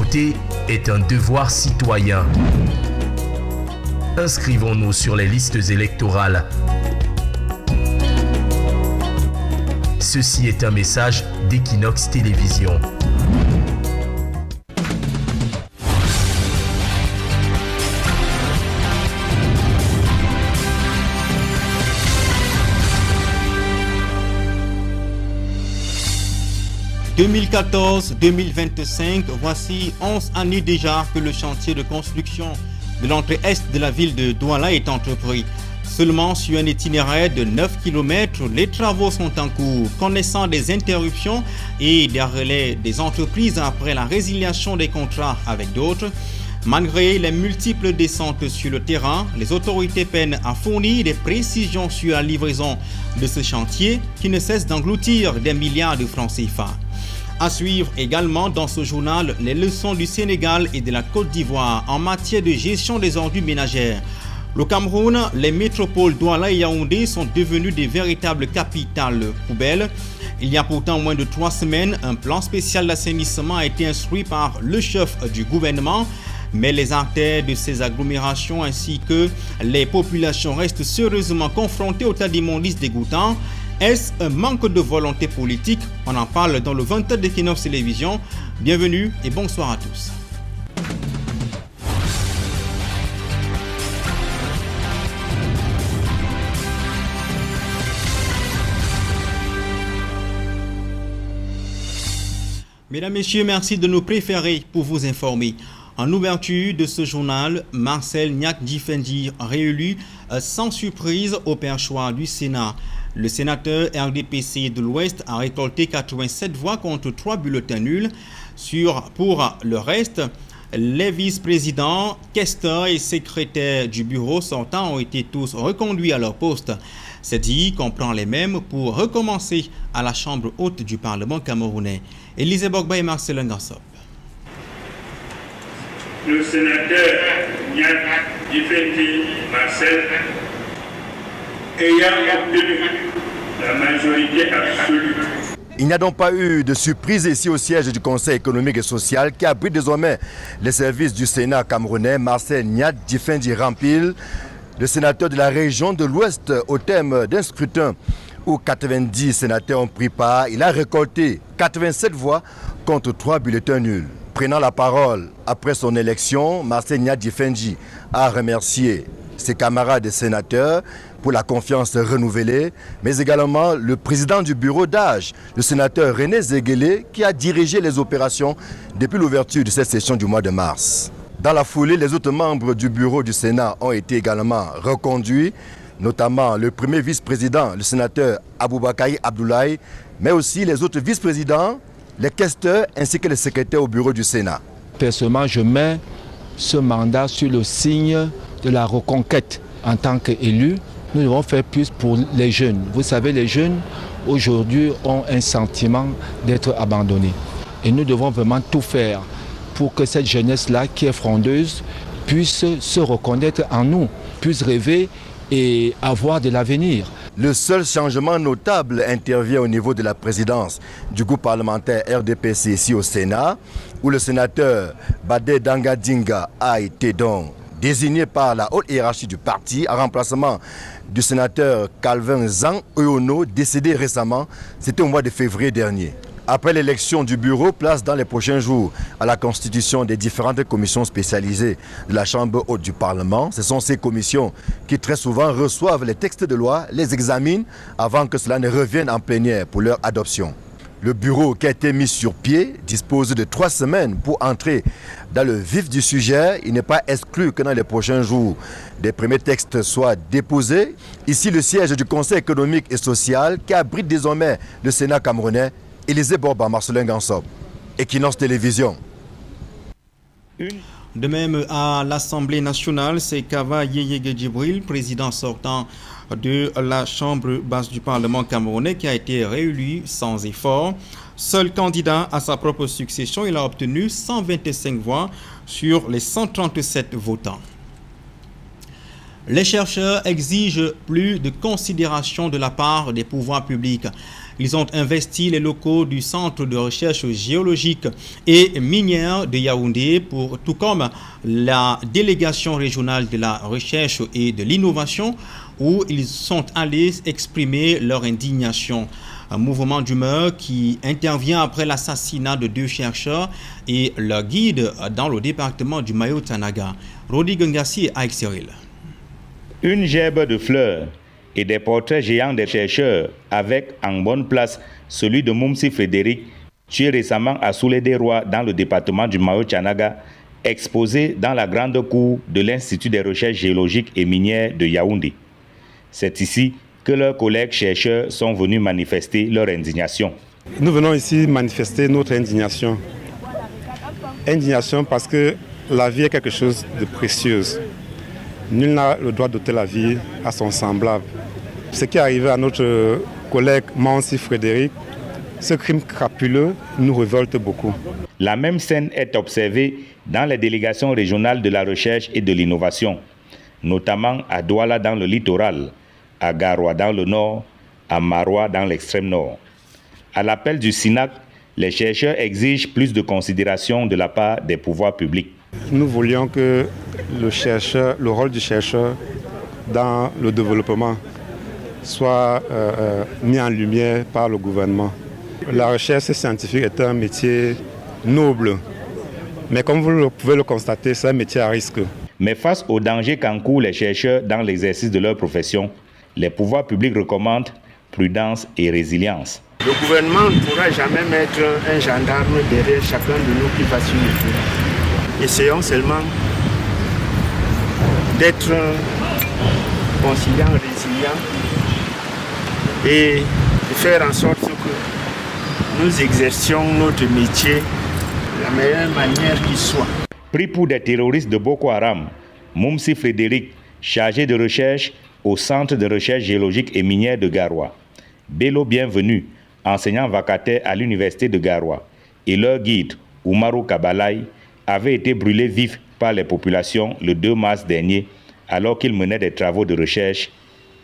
Voter est un devoir citoyen. Inscrivons-nous sur les listes électorales. Ceci est un message d'Equinox Télévision. « 2014-2025, voici 11 années déjà que le chantier de construction de l'entrée est de la ville de Douala est entrepris. Seulement sur un itinéraire de 9 km, les travaux sont en cours, connaissant des interruptions et des relais des entreprises après la résiliation des contrats avec d'autres. Malgré les multiples descentes sur le terrain, les autorités peinent à fournir des précisions sur la livraison de ce chantier qui ne cesse d'engloutir des milliards de francs CFA. À suivre également dans ce journal les leçons du Sénégal et de la Côte d'Ivoire en matière de gestion des ordures ménagères. Au Cameroun, les métropoles Douala et Yaoundé sont devenues des véritables capitales poubelles. Il y a pourtant moins de 3 semaines, un plan spécial d'assainissement a été instruit par le chef du gouvernement. Mais les artères de ces agglomérations ainsi que les populations restent sérieusement confrontées au tas d'immondices dégoûtants. Est-ce un manque de volonté politique? On en parle dans le 20h d'Equinox Télévision. Bienvenue et bonsoir à tous. Mesdames, Messieurs, merci de nous préférer pour vous informer. En ouverture de ce journal, Marcel Niak-Difendi, réélu sans surprise au perchoir du Sénat. Le sénateur RDPC de l'Ouest a récolté 87 voix contre 3 bulletins nuls. Pour le reste, les vice-présidents, questeurs et secrétaires du bureau sortant ont été tous reconduits à leur poste. C'est dit qu'on prend les mêmes pour recommencer à la chambre haute du Parlement camerounais. Élisée Bogba et Marcel Ngassop. Le sénateur Niak Difendi Marcel, ayant obtenu la majorité absolue. Il n'y a donc pas eu de surprise ici au siège du Conseil économique et social qui abrite désormais les services du Sénat camerounais. Marcel Niak Difendi Rampil, le sénateur de la région de l'Ouest, au thème d'un scrutin où 90 sénateurs ont pris part. Il a récolté 87 voix contre 3 bulletins nuls. Prenant la parole après son élection, Marcel Niak Difendi a remercié ses camarades sénateurs pour la confiance renouvelée, mais également le président du bureau d'âge, le sénateur René Zéguélé, qui a dirigé les opérations depuis l'ouverture de cette session du mois de mars. Dans la foulée, les autres membres du bureau du Sénat ont été également reconduits, notamment le premier vice-président, le sénateur Aboubakari Abdoulaye, mais aussi les autres vice-présidents, les questeurs ainsi que les secrétaires au bureau du Sénat. Personnellement, je mets ce mandat sur le signe de la reconquête. En tant qu'élu, nous devons faire plus pour les jeunes. Vous savez, les jeunes, aujourd'hui, ont un sentiment d'être abandonnés. Et nous devons vraiment tout faire pour que cette jeunesse-là, qui est frondeuse, puisse se reconnaître en nous, puisse rêver et avoir de l'avenir. Le seul changement notable intervient au niveau de la présidence du groupe parlementaire RDPC ici au Sénat, où le sénateur Badé Dangadinga a été donc désigné par la haute hiérarchie du parti en remplacement du sénateur Calvin Zhang Oyono, décédé récemment, c'était au mois de février dernier. Après l'élection du bureau, place dans les prochains jours à la constitution des différentes commissions spécialisées de la Chambre haute du Parlement. Ce sont ces commissions qui très souvent reçoivent les textes de loi, les examinent avant que cela ne revienne en plénière pour leur adoption. Le bureau qui a été mis sur pied dispose de 3 semaines pour entrer dans le vif du sujet. Il n'est pas exclu que dans les prochains jours, des premiers textes soient déposés. Ici, le siège du Conseil économique et social qui abrite désormais le Sénat camerounais. Élisée Borba, Marcelin Gansop, Equinox Télévision. De même, à l'Assemblée nationale, c'est Kava Yeyege Djibril, président sortant de la Chambre basse du Parlement camerounais, qui a été réélu sans effort. Seul candidat à sa propre succession, il a obtenu 125 voix sur les 137 votants. Les chercheurs exigent plus de considération de la part des pouvoirs publics. Ils ont investi les locaux du Centre de recherche géologique et minière de Yaoundé, tout comme la délégation régionale de la recherche et de l'innovation, où ils sont allés exprimer leur indignation. Un mouvement d'humeur qui intervient après l'assassinat de 2 chercheurs et leur guide dans le département du Mayo-Tanaga. Rodi Gengassi à Exeril. Une gerbe de fleurs et des portraits géants des chercheurs avec en bonne place celui de Moumsi Frédéric, tué récemment à Soulé des Rois dans le département du Mayo-Tanaga, exposé dans la grande cour de l'Institut des recherches géologiques et minières de Yaoundé. C'est ici que leurs collègues chercheurs sont venus manifester leur indignation. Nous venons ici manifester notre indignation. Indignation parce que la vie est quelque chose de précieux. Nul n'a le droit d'ôter la vie à son semblable. Ce qui est arrivé à notre collègue Moumsi Frédéric, ce crime crapuleux nous révolte beaucoup. La même scène est observée dans les délégations régionales de la recherche et de l'innovation, notamment à Douala dans le littoral, à Garoua dans le nord, à Maroua dans l'extrême nord. À l'appel du SINAC, les chercheurs exigent plus de considération de la part des pouvoirs publics. Nous voulions que le rôle du chercheur dans le développement soit mis en lumière par le gouvernement. La recherche scientifique est un métier noble, mais comme vous pouvez le constater, c'est un métier à risque. Mais face aux dangers qu'encourent les chercheurs dans l'exercice de leur profession, les pouvoirs publics recommandent prudence et résilience. Le gouvernement ne pourra jamais mettre un gendarme derrière chacun de nous qui va sur le terrain. Essayons seulement d'être conciliants, résilients et de faire en sorte que nous exercions notre métier de la meilleure manière qui soit. Pris pour des terroristes de Boko Haram, Moumsi Frédéric, chargé de recherche au Centre de recherche géologique et minière de Garoua, Bello Bienvenu, enseignant vacataire à l'université de Garoua, et leur guide, Oumarou Kabalaï, avaient été brûlés vifs par les populations le 2 mars dernier, alors qu'ils menaient des travaux de recherche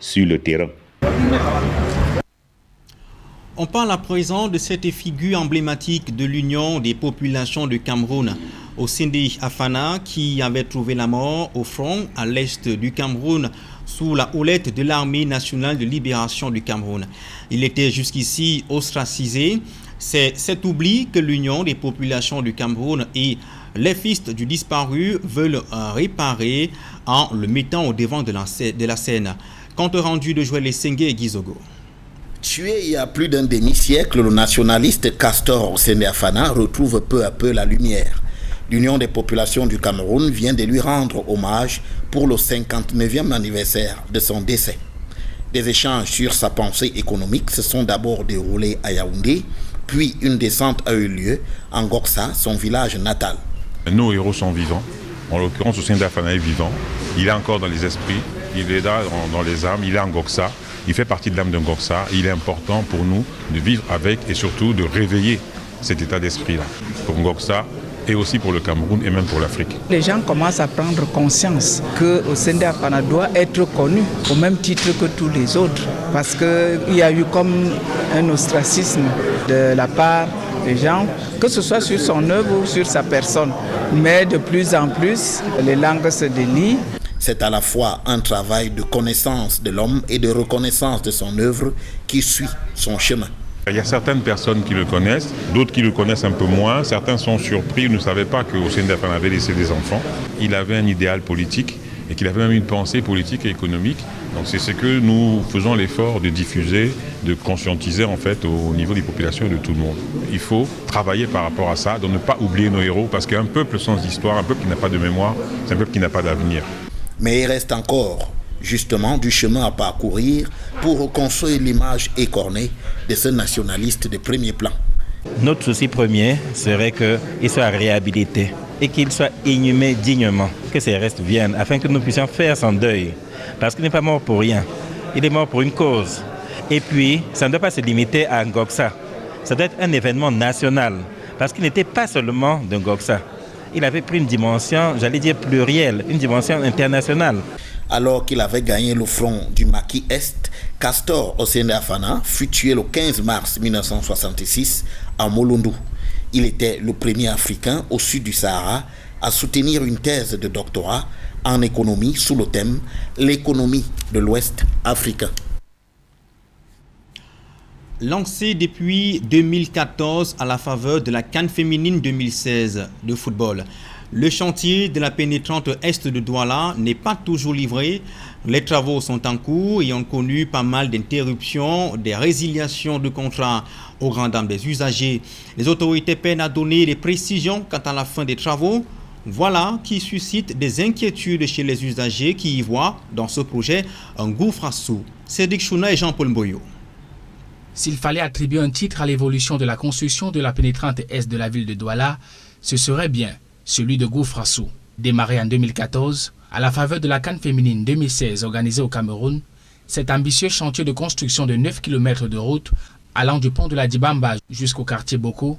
sur le terrain. On parle à présent de cette figure emblématique de l'Union des populations du Cameroun, Osindi Afana, qui avait trouvé la mort au front à l'est du Cameroun sous la houlette de l'armée nationale de libération du Cameroun. Il était jusqu'ici ostracisé. C'est cet oubli que l'Union des populations du Cameroun et les fils du disparu veulent réparer en le mettant au devant de la scène. Compte rendu de Joël Sengue et Gizogo. Tué il y a plus d'un demi-siècle, le nationaliste Castor Osindi Afana retrouve peu à peu la lumière. L'Union des populations du Cameroun vient de lui rendre hommage pour le 59e anniversaire de son décès. Des échanges sur sa pensée économique se sont d'abord déroulés à Yaoundé, puis une descente a eu lieu en Goksa, son village natal. Nos héros sont vivants. En l'occurrence, Osindi Afana est vivant. Il est encore dans les esprits, il est là dans les âmes, il est en Goksa. Il fait partie de l'âme d'un Goksa. Il est important pour nous de vivre avec et surtout de réveiller cet état d'esprit-là pour Goksa et aussi pour le Cameroun et même pour l'Afrique. Les gens commencent à prendre conscience que Osindi Afana doit être connu au même titre que tous les autres parce qu'il y a eu comme un ostracisme de la part des gens, que ce soit sur son œuvre ou sur sa personne. Mais de plus en plus, les langues se délient. C'est à la fois un travail de connaissance de l'homme et de reconnaissance de son œuvre qui suit son chemin. Il y a certaines personnes qui le connaissent, d'autres qui le connaissent un peu moins. Certains sont surpris, ils ne savaient pas que Osindi Afana avait laissé des enfants. Il avait un idéal politique et qu'il avait même une pensée politique et économique. Donc c'est ce que nous faisons l'effort de diffuser, de conscientiser en fait au niveau des populations et de tout le monde. Il faut travailler par rapport à ça, de ne pas oublier nos héros, parce qu'un peuple sans histoire, un peuple qui n'a pas de mémoire, c'est un peuple qui n'a pas d'avenir. Mais il reste encore justement du chemin à parcourir pour reconstruire l'image écornée de ce nationaliste de premier plan. Notre souci premier serait qu'il soit réhabilité et qu'il soit inhumé dignement, que ses restes viennent afin que nous puissions faire son deuil. Parce qu'il n'est pas mort pour rien, il est mort pour une cause. Et puis, ça ne doit pas se limiter à Ngoksa, ça doit être un événement national, parce qu'il n'était pas seulement de Ngoksa. Il avait pris une dimension, j'allais dire plurielle, une dimension internationale. Alors qu'il avait gagné le front du maquis Est, Castor Ossendé-Afana fut tué le 15 mars 1966 à Molondou. Il était le premier Africain au sud du Sahara à soutenir une thèse de doctorat en économie sous le thème « L'économie de l'Ouest africain ». Lancé depuis 2014 à la faveur de la CAN féminine 2016 de football, le chantier de la pénétrante Est de Douala n'est pas toujours livré. Les travaux sont en cours et ont connu pas mal d'interruptions, des résiliations de contrats aux grandes dames des usagers. Les autorités peinent à donner des précisions quant à la fin des travaux. Voilà qui suscite des inquiétudes chez les usagers qui y voient dans ce projet un gouffre à sous. Cédric Chouna et Jean-Paul Mboyo. S'il fallait attribuer un titre à l'évolution de la construction de la pénétrante Est de la ville de Douala, ce serait bien celui de gouffre à sous. Démarré en 2014, à la faveur de la CAN féminine 2016 organisée au Cameroun, cet ambitieux chantier de construction de 9 km de route allant du pont de la Dibamba jusqu'au quartier Boko,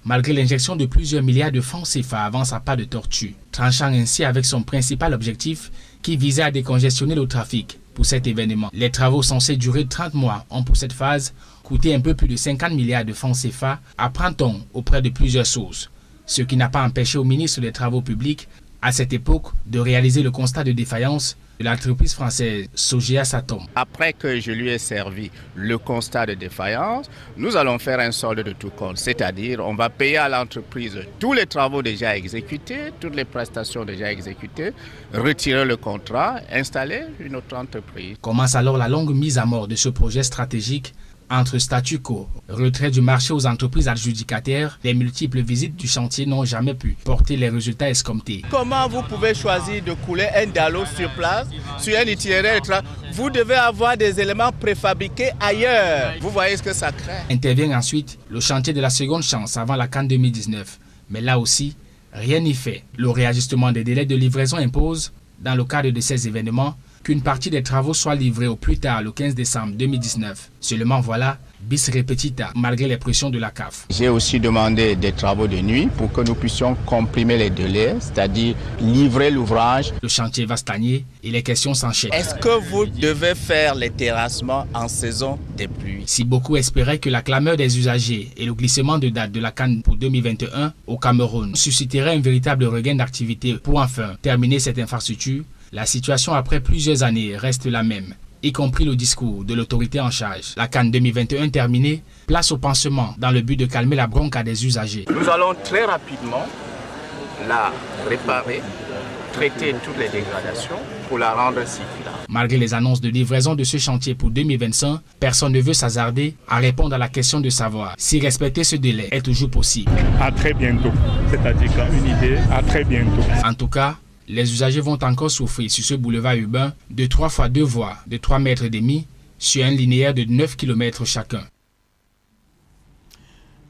malgré l'injection de plusieurs milliards de francs CFA, avance à pas de tortue, tranchant ainsi avec son principal objectif qui visait à décongestionner le trafic. Pour cet événement, les travaux censés durer 30 mois ont pour cette phase coûté un peu plus de 50 milliards de francs CFA, apprend-on auprès de plusieurs sources, ce qui n'a pas empêché au ministre des Travaux publics à cette époque de réaliser le constat de défaillance de l'entreprise française Sogea Satom. Après que je lui ai servi le constat de défaillance, nous allons faire un solde de tout compte, c'est-à-dire on va payer à l'entreprise tous les travaux déjà exécutés, toutes les prestations déjà exécutées, retirer le contrat, installer une autre entreprise. Commence alors la longue mise à mort de ce projet stratégique entre statu quo, retrait du marché aux entreprises adjudicataires. Les multiples visites du chantier n'ont jamais pu porter les résultats escomptés. Comment vous pouvez choisir de couler un dallo sur place, sur un itinéraire? Vous devez avoir des éléments préfabriqués ailleurs. Vous voyez ce que ça crée. Intervient ensuite le chantier de la seconde chance avant la CAN 2019. Mais là aussi, rien n'y fait. Le réajustement des délais de livraison impose, dans le cadre de ces événements, qu'une partie des travaux soit livrée au plus tard le 15 décembre 2019. Seulement voilà, bis repetita, malgré les pressions de la CAF. J'ai aussi demandé des travaux de nuit pour que nous puissions comprimer les délais, c'est-à-dire livrer l'ouvrage. Le chantier va stagner et les questions s'enchaînent. Est-ce que vous devez faire les terrassements en saison des pluies? Si beaucoup espéraient que la clameur des usagers et le glissement de date de la CAN pour 2021 au Cameroun susciterait un véritable regain d'activité pour enfin terminer cette infrastructure, la situation après plusieurs années reste la même, y compris le discours de l'autorité en charge. La CAN 2021 terminée, place au pansement dans le but de calmer la bronca des usagers. Nous allons très rapidement la réparer, traiter toutes les dégradations pour la rendre cyclable. Malgré les annonces de livraison de ce chantier pour 2025, personne ne veut s'hasarder à répondre à la question de savoir si respecter ce délai est toujours possible. À très bientôt, c'est-à-dire qu'à une idée, à très bientôt. En tout cas, les usagers vont encore souffrir sur ce boulevard urbain de 3 fois 2 voies de 3,5 mètres sur un linéaire de 9 km chacun.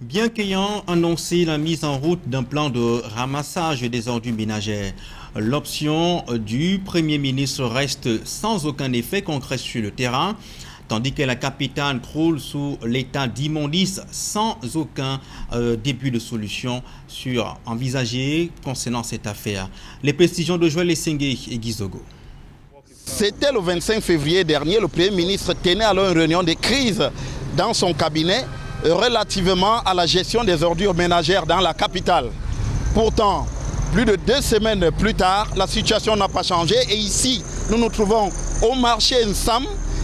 Bien qu'ayant annoncé la mise en route d'un plan de ramassage des ordures ménagères, l'option du Premier ministre reste sans aucun effet concret sur le terrain, tandis que la capitale croule sous l'état d'immondice sans aucun début de solution envisagée concernant cette affaire. Les précisions de Joël Essengé et Guizogo. C'était le 25 février dernier, le Premier ministre tenait alors une réunion de crise dans son cabinet relativement à la gestion des ordures ménagères dans la capitale. Pourtant, plus de 2 semaines plus tard, la situation n'a pas changé et ici, nous nous trouvons au marché Nsam.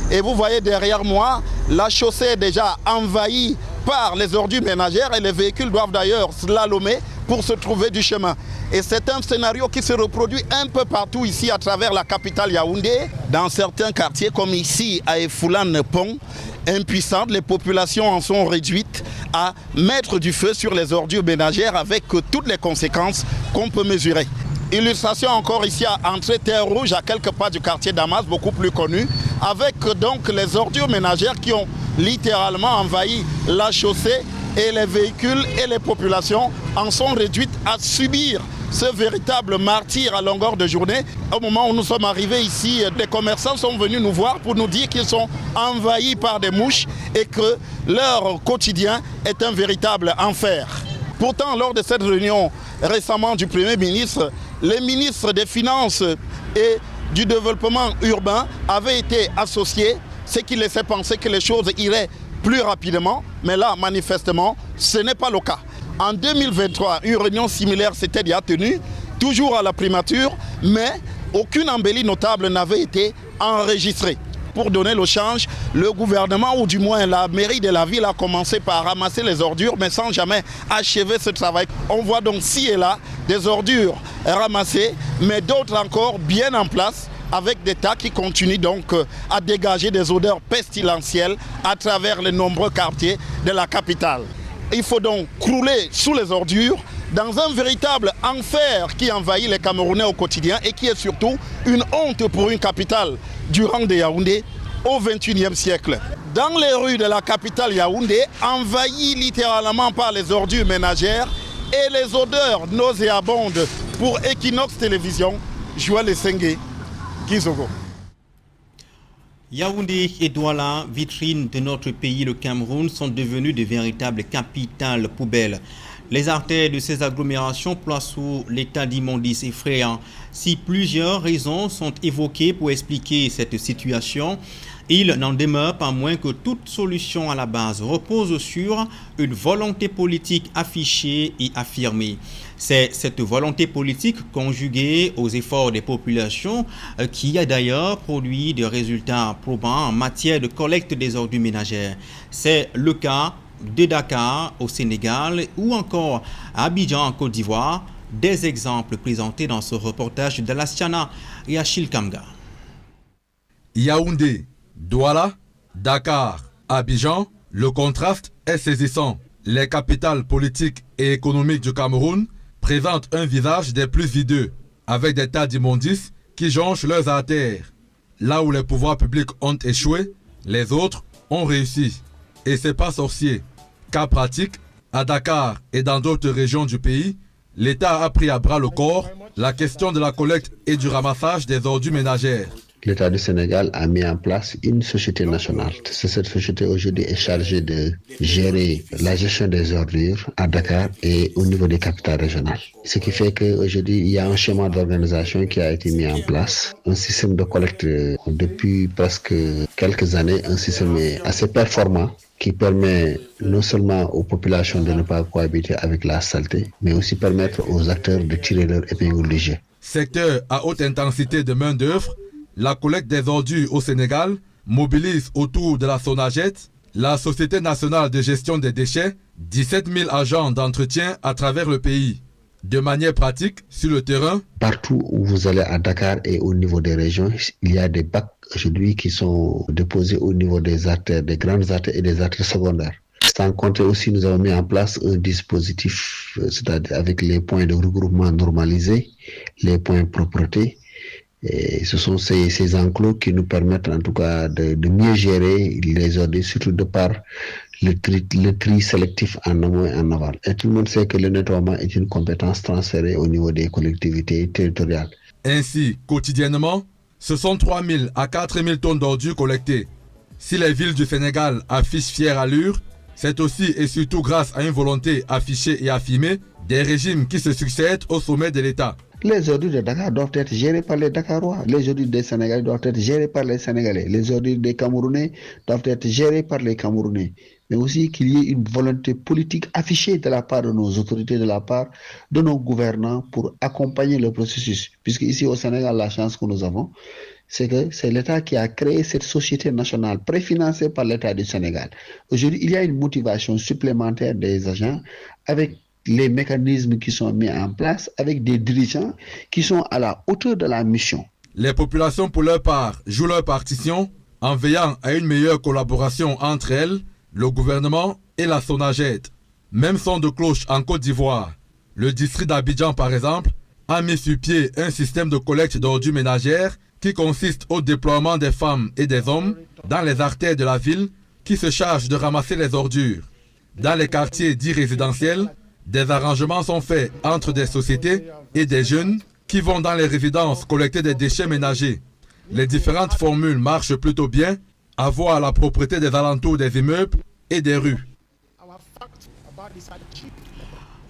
Et vous voyez derrière moi, la chaussée est déjà envahie par les ordures ménagères et les véhicules doivent d'ailleurs slalomer pour se trouver du chemin. Et c'est un scénario qui se reproduit un peu partout ici à travers la capitale Yaoundé. Dans certains quartiers comme ici à Efoulan-Pont, impuissantes, les populations en sont réduites à mettre du feu sur les ordures ménagères avec toutes les conséquences qu'on peut mesurer. Illustration encore ici à Entrée Terre Rouge, à quelques pas du quartier Damas, beaucoup plus connu, avec donc les ordures ménagères qui ont littéralement envahi la chaussée et les véhicules et les populations en sont réduites à subir ce véritable martyre à longueur de journée. Au moment où nous sommes arrivés ici, des commerçants sont venus nous voir pour nous dire qu'ils sont envahis par des mouches et que leur quotidien est un véritable enfer. Pourtant, lors de cette réunion récemment du Premier ministre, les ministres des Finances et du développement urbain avait été associé, ce qui laissait penser que les choses iraient plus rapidement. Mais là, manifestement, ce n'est pas le cas. En 2023, une réunion similaire s'était déjà tenue, toujours à la primature, mais aucune embellie notable n'avait été enregistrée. Pour donner le change, le gouvernement, ou du moins la mairie de la ville, a commencé par ramasser les ordures, mais sans jamais achever ce travail. On voit donc ci et là des ordures ramassées, mais d'autres encore bien en place, avec des tas qui continuent donc à dégager des odeurs pestilentielles à travers les nombreux quartiers de la capitale. Il faut donc crouler sous les ordures dans un véritable enfer qui envahit les Camerounais au quotidien et qui est surtout une honte pour une capitale du rang de Yaoundé au XXIe siècle. Dans les rues de la capitale Yaoundé, envahie littéralement par les ordures ménagères et les odeurs nauséabondes. Pour Equinox Télévision, Joël Essengue, Kizogo. Yaoundé et Douala, vitrines de notre pays, le Cameroun, sont devenus de véritables capitales poubelles. Les artères de ces agglomérations placent sous l'état d'immondice effrayant. Si plusieurs raisons sont évoquées pour expliquer cette situation, il n'en demeure pas moins que toute solution à la base repose sur une volonté politique affichée et affirmée. C'est cette volonté politique conjuguée aux efforts des populations qui a d'ailleurs produit des résultats probants en matière de collecte des ordures ménagères. C'est le cas de Dakar au Sénégal ou encore à Abidjan en Côte d'Ivoire, des exemples présentés dans ce reportage de Lastiana et Achille Kamga. Yaoundé, Douala, Dakar, Abidjan, le contraste est saisissant. Les capitales politiques et économiques du Cameroun présentent un visage des plus hideux, avec des tas d'immondices qui jonchent leurs artères. Là où les pouvoirs publics ont échoué, les autres ont réussi. Et c'est pas sorcier. Cas pratique, à Dakar et dans d'autres régions du pays, l'État a pris à bras le corps la question de la collecte et du ramassage des ordures ménagères. L'État du Sénégal a mis en place une société nationale. Cette société aujourd'hui est chargée de gérer la gestion des ordures à Dakar et au niveau des capitales régionales. Ce qui fait qu'aujourd'hui, il y a un schéma d'organisation qui a été mis en place, un système de collecte depuis presque quelques années, un système assez performant qui permet non seulement aux populations de ne pas cohabiter avec la saleté, mais aussi permettre aux acteurs de tirer leur épingle du jeu. Secteur à haute intensité de main-d'œuvre, la collecte des ordures au Sénégal mobilise autour de la SONAGED, la Société nationale de gestion des déchets, 17 000 agents d'entretien à travers le pays. De manière pratique, sur le terrain, partout où vous allez à Dakar et au niveau des régions, il y a des bacs aujourd'hui qui sont déposés au niveau des artères, des grandes artères et des artères secondaires. Sans compter aussi, nous avons mis en place un dispositif, c'est-à-dire avec les points de regroupement normalisés, les points propreté. Et ce sont ces enclos qui nous permettent en tout cas de mieux gérer les ordures, surtout de par le tri sélectif en amont et en aval. Et tout le monde sait que le nettoiement est une compétence transférée au niveau des collectivités territoriales. Ainsi, quotidiennement, ce sont 3 000 à 4 000 tonnes d'ordures collectées. Si les villes du Sénégal affichent fière allure, c'est aussi et surtout grâce à une volonté affichée et affirmée des régimes qui se succèdent au sommet de l'État. Les ordures de Dakar doivent être gérées par les Dakarois. Les ordures des Sénégalais doivent être gérées par les Sénégalais. Les ordures des Camerounais doivent être gérées par les Camerounais. Mais aussi qu'il y ait une volonté politique affichée de la part de nos autorités, de la part de nos gouvernants pour accompagner le processus. Puisque ici au Sénégal, la chance que nous avons, c'est que c'est l'État qui a créé cette société nationale préfinancée par l'État du Sénégal. Aujourd'hui, il y a une motivation supplémentaire des agents avec les mécanismes qui sont mis en place, avec des dirigeants qui sont à la hauteur de la mission. Les populations, pour leur part, jouent leur partition en veillant à une meilleure collaboration entre elles, le gouvernement et la SONAGED. Même son de cloche en Côte d'Ivoire. Le district d'Abidjan, par exemple, a mis sur pied un système de collecte d'ordures ménagères qui consiste au déploiement des femmes et des hommes dans les artères de la ville qui se chargent de ramasser les ordures. Dans les quartiers dits résidentiels, des arrangements sont faits entre des sociétés et des jeunes qui vont dans les résidences collecter des déchets ménagers. Les différentes formules marchent plutôt bien, à voir la propreté des alentours des immeubles et des rues.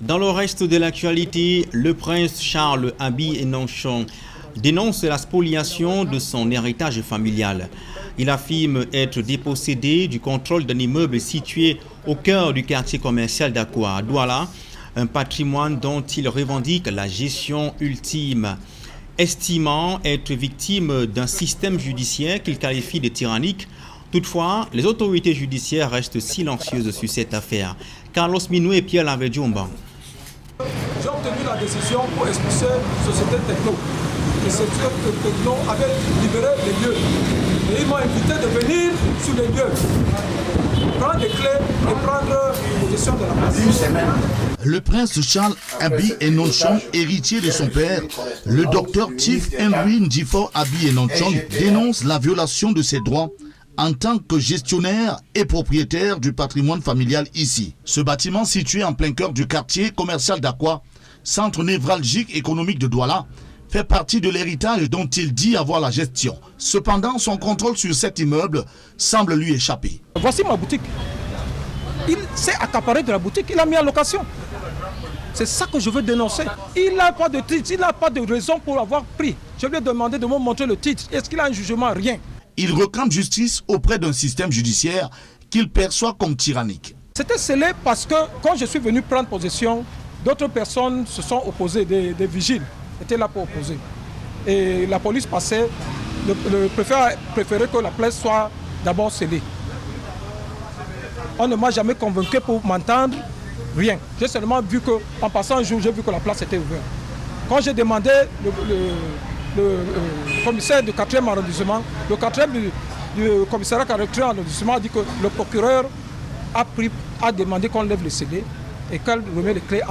Dans le reste de l'actualité, le prince Charles Abi Enonchon, dénonce la spoliation de son héritage familial. Il affirme être dépossédé du contrôle d'un immeuble situé au cœur du quartier commercial d'Akwa, à Douala, un patrimoine dont il revendique la gestion ultime. Estimant être victime d'un système judiciaire qu'il qualifie de tyrannique, toutefois, les autorités judiciaires restent silencieuses sur cette affaire. Carlos Minou et Pierre Lavedjumba. J'ai obtenu la décision pour expulser Société Techno. Et Société Techno avait libéré les lieux. Et ils m'ont invité de venir sur les lieux, prendre des clés et prendre possession de la place. Une semaine. Le prince Charles Abi Enonchong, héritier de son père, le docteur Chief Henry Ndjifor Abi Enonchong, dénonce la violation de ses droits en tant que gestionnaire et propriétaire du patrimoine familial ici. Ce bâtiment situé en plein cœur du quartier commercial d'Akwa, centre névralgique économique de Douala, fait partie de l'héritage dont il dit avoir la gestion. Cependant, son contrôle sur cet immeuble semble lui échapper. Voici ma boutique. Il s'est accaparé de la boutique, il a mis en location. C'est ça que je veux dénoncer. Il n'a pas de titre, il n'a pas de raison pour avoir pris. Je lui ai demandé de me montrer le titre. Est-ce qu'il a un jugement? Rien. Il réclame justice auprès d'un système judiciaire qu'il perçoit comme tyrannique. C'était scellé parce que quand je suis venu prendre possession, d'autres personnes se sont opposées, des vigiles étaient là pour opposer. Et la police passait, le préfet a préféré que la place soit d'abord scellée. On ne m'a jamais convaincu pour m'entendre, rien. J'ai seulement vu qu'en passant un jour, j'ai vu que la place était ouverte. Quand j'ai demandé le commissaire du 4e arrondissement, le 4e du commissariat 4e arrondissement a dit que le procureur a demandé qu'on lève les scellés et qu'elle remet les clés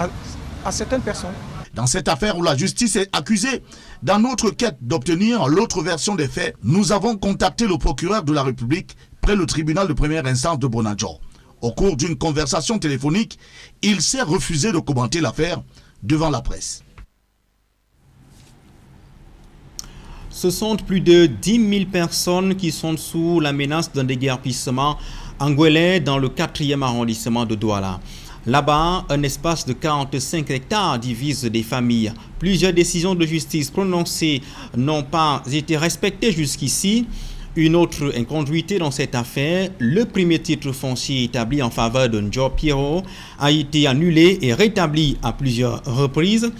à certaines personnes. Dans cette affaire où la justice est accusée, dans notre quête d'obtenir l'autre version des faits, nous avons contacté le procureur de la République près le tribunal de première instance de Bonadjo. Au cours d'une conversation téléphonique, il s'est refusé de commenter l'affaire devant la presse. Ce sont plus de 10 000 personnes qui sont sous la menace d'un déguerpissement angolais dans le 4e arrondissement de Douala. Là-bas, un espace de 45 hectares divise des familles. Plusieurs décisions de justice prononcées n'ont pas été respectées jusqu'ici. Une autre incongruité dans cette affaire, le premier titre foncier établi en faveur de Ndjo Pierrot a été annulé et rétabli à plusieurs reprises.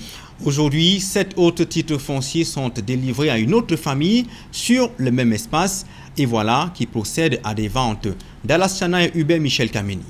Aujourd'hui, 7 autres titres fonciers sont délivrés à une autre famille sur le même espace et voilà qui procède à des ventes. Dallas Chana et Hubert Michel Kameni.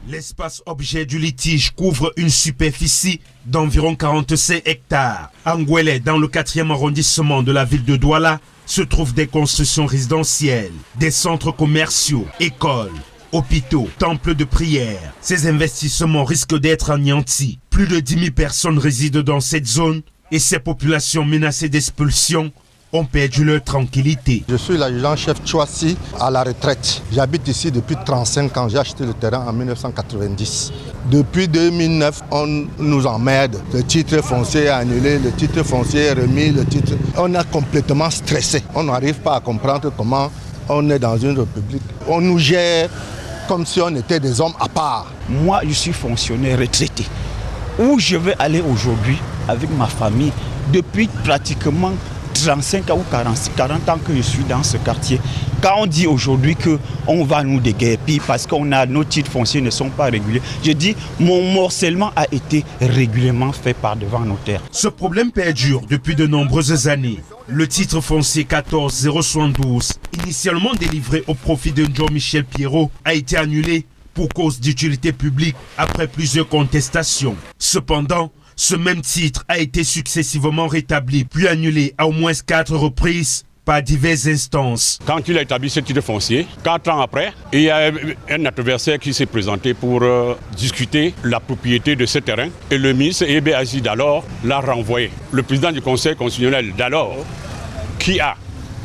L'espace objet du litige couvre une superficie d'environ 45 hectares. À Ngwele, dans le 4e arrondissement de la ville de Douala, se trouvent des constructions résidentielles, des centres commerciaux, écoles, hôpitaux, temples de prière. Ces investissements risquent d'être anéantis. Plus de 10 000 personnes résident dans cette zone et ces populations menacées d'expulsion ont perdu leur tranquillité. Je suis l'adjudant-chef Chouassi à la retraite. J'habite ici depuis 35 ans. J'ai acheté le terrain en 1990. Depuis 2009, on nous emmerde. Le titre foncier est annulé, le titre foncier est remis, On est complètement stressé. On n'arrive pas à comprendre comment on est dans une république. On nous gère comme si on était des hommes à part. Moi, je suis fonctionnaire retraité. Où je vais aller aujourd'hui avec ma famille depuis pratiquement 35 ans ou 40 ans que je suis dans ce quartier. Quand on dit aujourd'hui qu'on va nous déguerpir parce qu'on a nos titres fonciers ne sont pas réguliers, je dis mon morcellement a été régulièrement fait par devant notaire. Ce problème perdure depuis de nombreuses années. Le titre foncier 14072, initialement délivré au profit de Jean-Michel Pierrot, a été annulé pour cause d'utilité publique après plusieurs contestations. Cependant, ce même titre a été successivement rétabli puis annulé à au moins 4 reprises par diverses instances. Quand il a établi ce titre foncier, 4 ans après, il y a un adversaire qui s'est présenté pour discuter la propriété de ce terrain et le ministre Ebe Aziz d'alors l'a renvoyé. Le président du conseil constitutionnel d'alors, qui a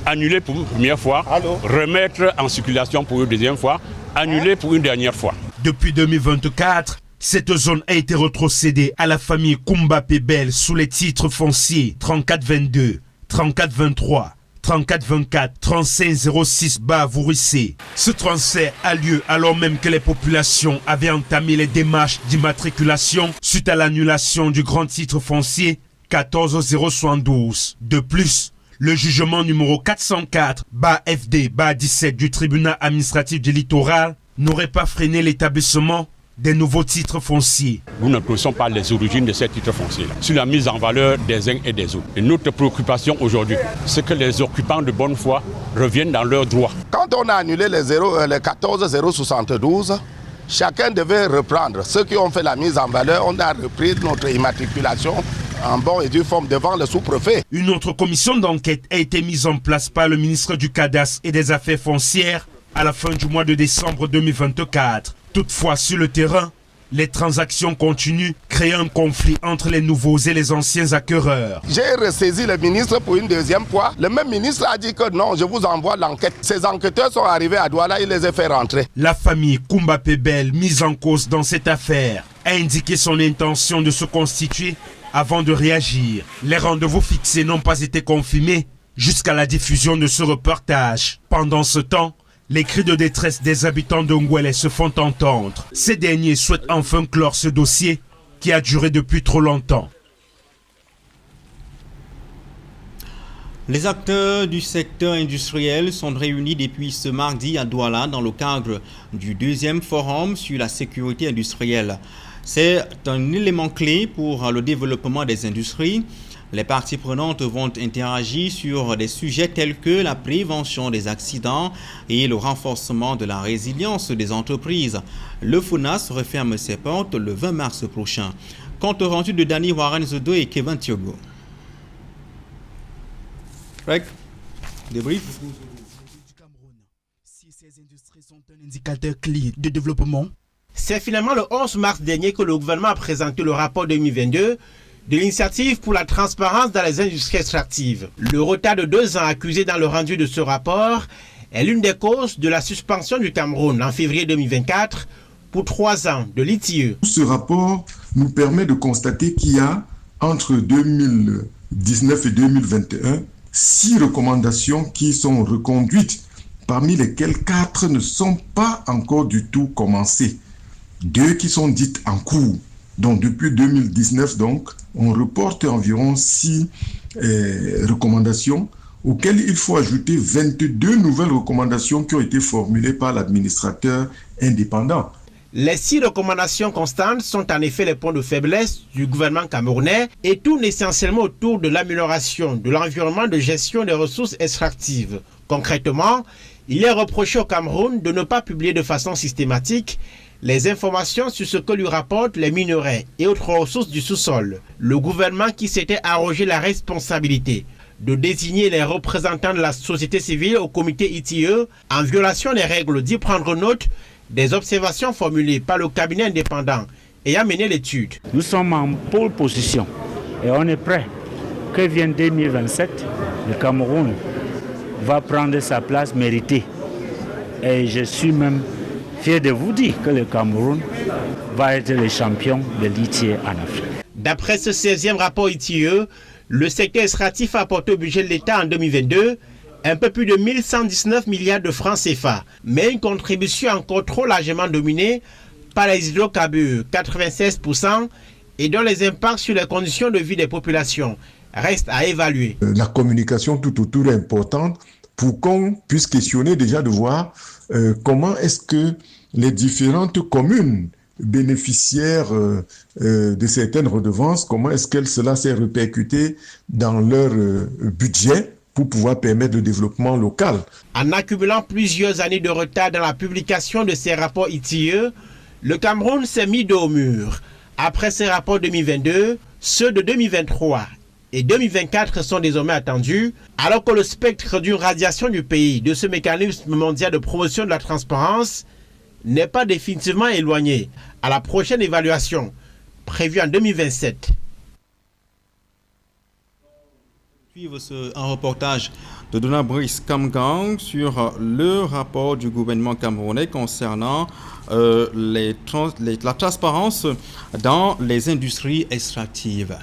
annulé pour une première fois, remettre en circulation pour une deuxième fois, annulé pour une dernière fois. Depuis 2024, cette zone a été retrocédée à la famille Kumba Pebel sous les titres fonciers 3422, 3423, 3424, 3506 Bavourissé. Ce transfert a lieu alors même que les populations avaient entamé les démarches d'immatriculation suite à l'annulation du grand titre foncier 14072. De plus, le jugement numéro 404/FD/17 du tribunal administratif du littoral n'aurait pas freiné l'établissement des nouveaux titres fonciers. Nous ne connaissons pas les origines de ces titres fonciers-là, sur la mise en valeur des uns et des autres. Et notre préoccupation aujourd'hui, c'est que les occupants de bonne foi reviennent dans leurs droits. Quand on a annulé les 14072, chacun devait reprendre. Ceux qui ont fait la mise en valeur, on a repris notre immatriculation en bonne et due forme devant le sous-préfet. Une autre commission d'enquête a été mise en place par le ministre du Cadastre et des Affaires foncières à la fin du mois de décembre 2024. Toutefois, sur le terrain, les transactions continuent, créant un conflit entre les nouveaux et les anciens acquéreurs. J'ai ressaisi le ministre pour une deuxième fois. Le même ministre a dit que non, je vous envoie l'enquête. Ces enquêteurs sont arrivés à Douala, il les a fait rentrer. La famille Koumba Pebel, mise en cause dans cette affaire, a indiqué son intention de se constituer avant de réagir. Les rendez-vous fixés n'ont pas été confirmés jusqu'à la diffusion de ce reportage. Pendant ce temps, les cris de détresse des habitants de Ngwele se font entendre. Ces derniers souhaitent enfin clore ce dossier qui a duré depuis trop longtemps. Les acteurs du secteur industriel sont réunis depuis ce mardi à Douala dans le cadre du 2e forum sur la sécurité industrielle. C'est un élément clé pour le développement des industries. Les parties prenantes vont interagir sur des sujets tels que la prévention des accidents et le renforcement de la résilience des entreprises. Le FONAS referme ses portes le 20 mars prochain. Compte rendu de Danny Warren Zodo et Kevin Thiogo. Débrief. Si ces industries sont un indicateur clé de développement, c'est finalement le 11 mars dernier que le gouvernement a présenté le rapport 2022 de l'initiative pour la transparence dans les industries extractives. Le retard de 2 ans accusé dans le rendu de ce rapport est l'une des causes de la suspension du Cameroun en février 2024 pour 3 ans de l'ITIE. Ce rapport nous permet de constater qu'il y a entre 2019 et 2021 6 recommandations qui sont reconduites, parmi lesquelles 4 ne sont pas encore du tout commencées. 2 qui sont dites en cours. Donc depuis 2019, donc, on reporte environ 6 recommandations auxquelles il faut ajouter 22 nouvelles recommandations qui ont été formulées par l'administrateur indépendant. Les 6 recommandations constantes sont en effet les points de faiblesse du gouvernement camerounais et tournent essentiellement autour de l'amélioration de l'environnement de gestion des ressources extractives. Concrètement, il est reproché au Cameroun de ne pas publier de façon systématique les informations sur ce que lui rapportent les minerais et autres ressources du sous-sol. Le gouvernement qui s'était arrogé la responsabilité de désigner les représentants de la société civile au comité ITIE en violation des règles d'y prendre note des observations formulées par le cabinet indépendant ayant mené l'étude. Nous sommes en pole position et on est prêt. Que vienne 2027, le Cameroun va prendre sa place méritée. Et je suis même fier de vous dire que le Cameroun va être le champion de l'ITIE en Afrique. D'après ce 16e rapport ITIE, le secteur extractif a apporté au budget de l'État en 2022 un peu plus de 1119 milliards de francs CFA, mais une contribution encore trop largement dominée par les hydrocarbures, 96%, et dont les impacts sur les conditions de vie des populations restent à évaluer. La communication tout autour est importante pour qu'on puisse questionner déjà de voir comment est-ce que les différentes communes bénéficiaires de certaines redevances, comment est-ce que cela s'est répercuté dans leur budget pour pouvoir permettre le développement local. En accumulant plusieurs années de retard dans la publication de ces rapports ITIE, le Cameroun s'est mis dos au mur. Après ces rapports 2022, ceux de 2023 et 2024 sont désormais attendus, alors que le spectre d'une radiation du pays de ce mécanisme mondial de promotion de la transparence n'est pas définitivement éloigné à la prochaine évaluation prévue en 2027. Un reportage de Dona Brice Kamgang sur le rapport du gouvernement camerounais concernant la transparence dans les industries extractives.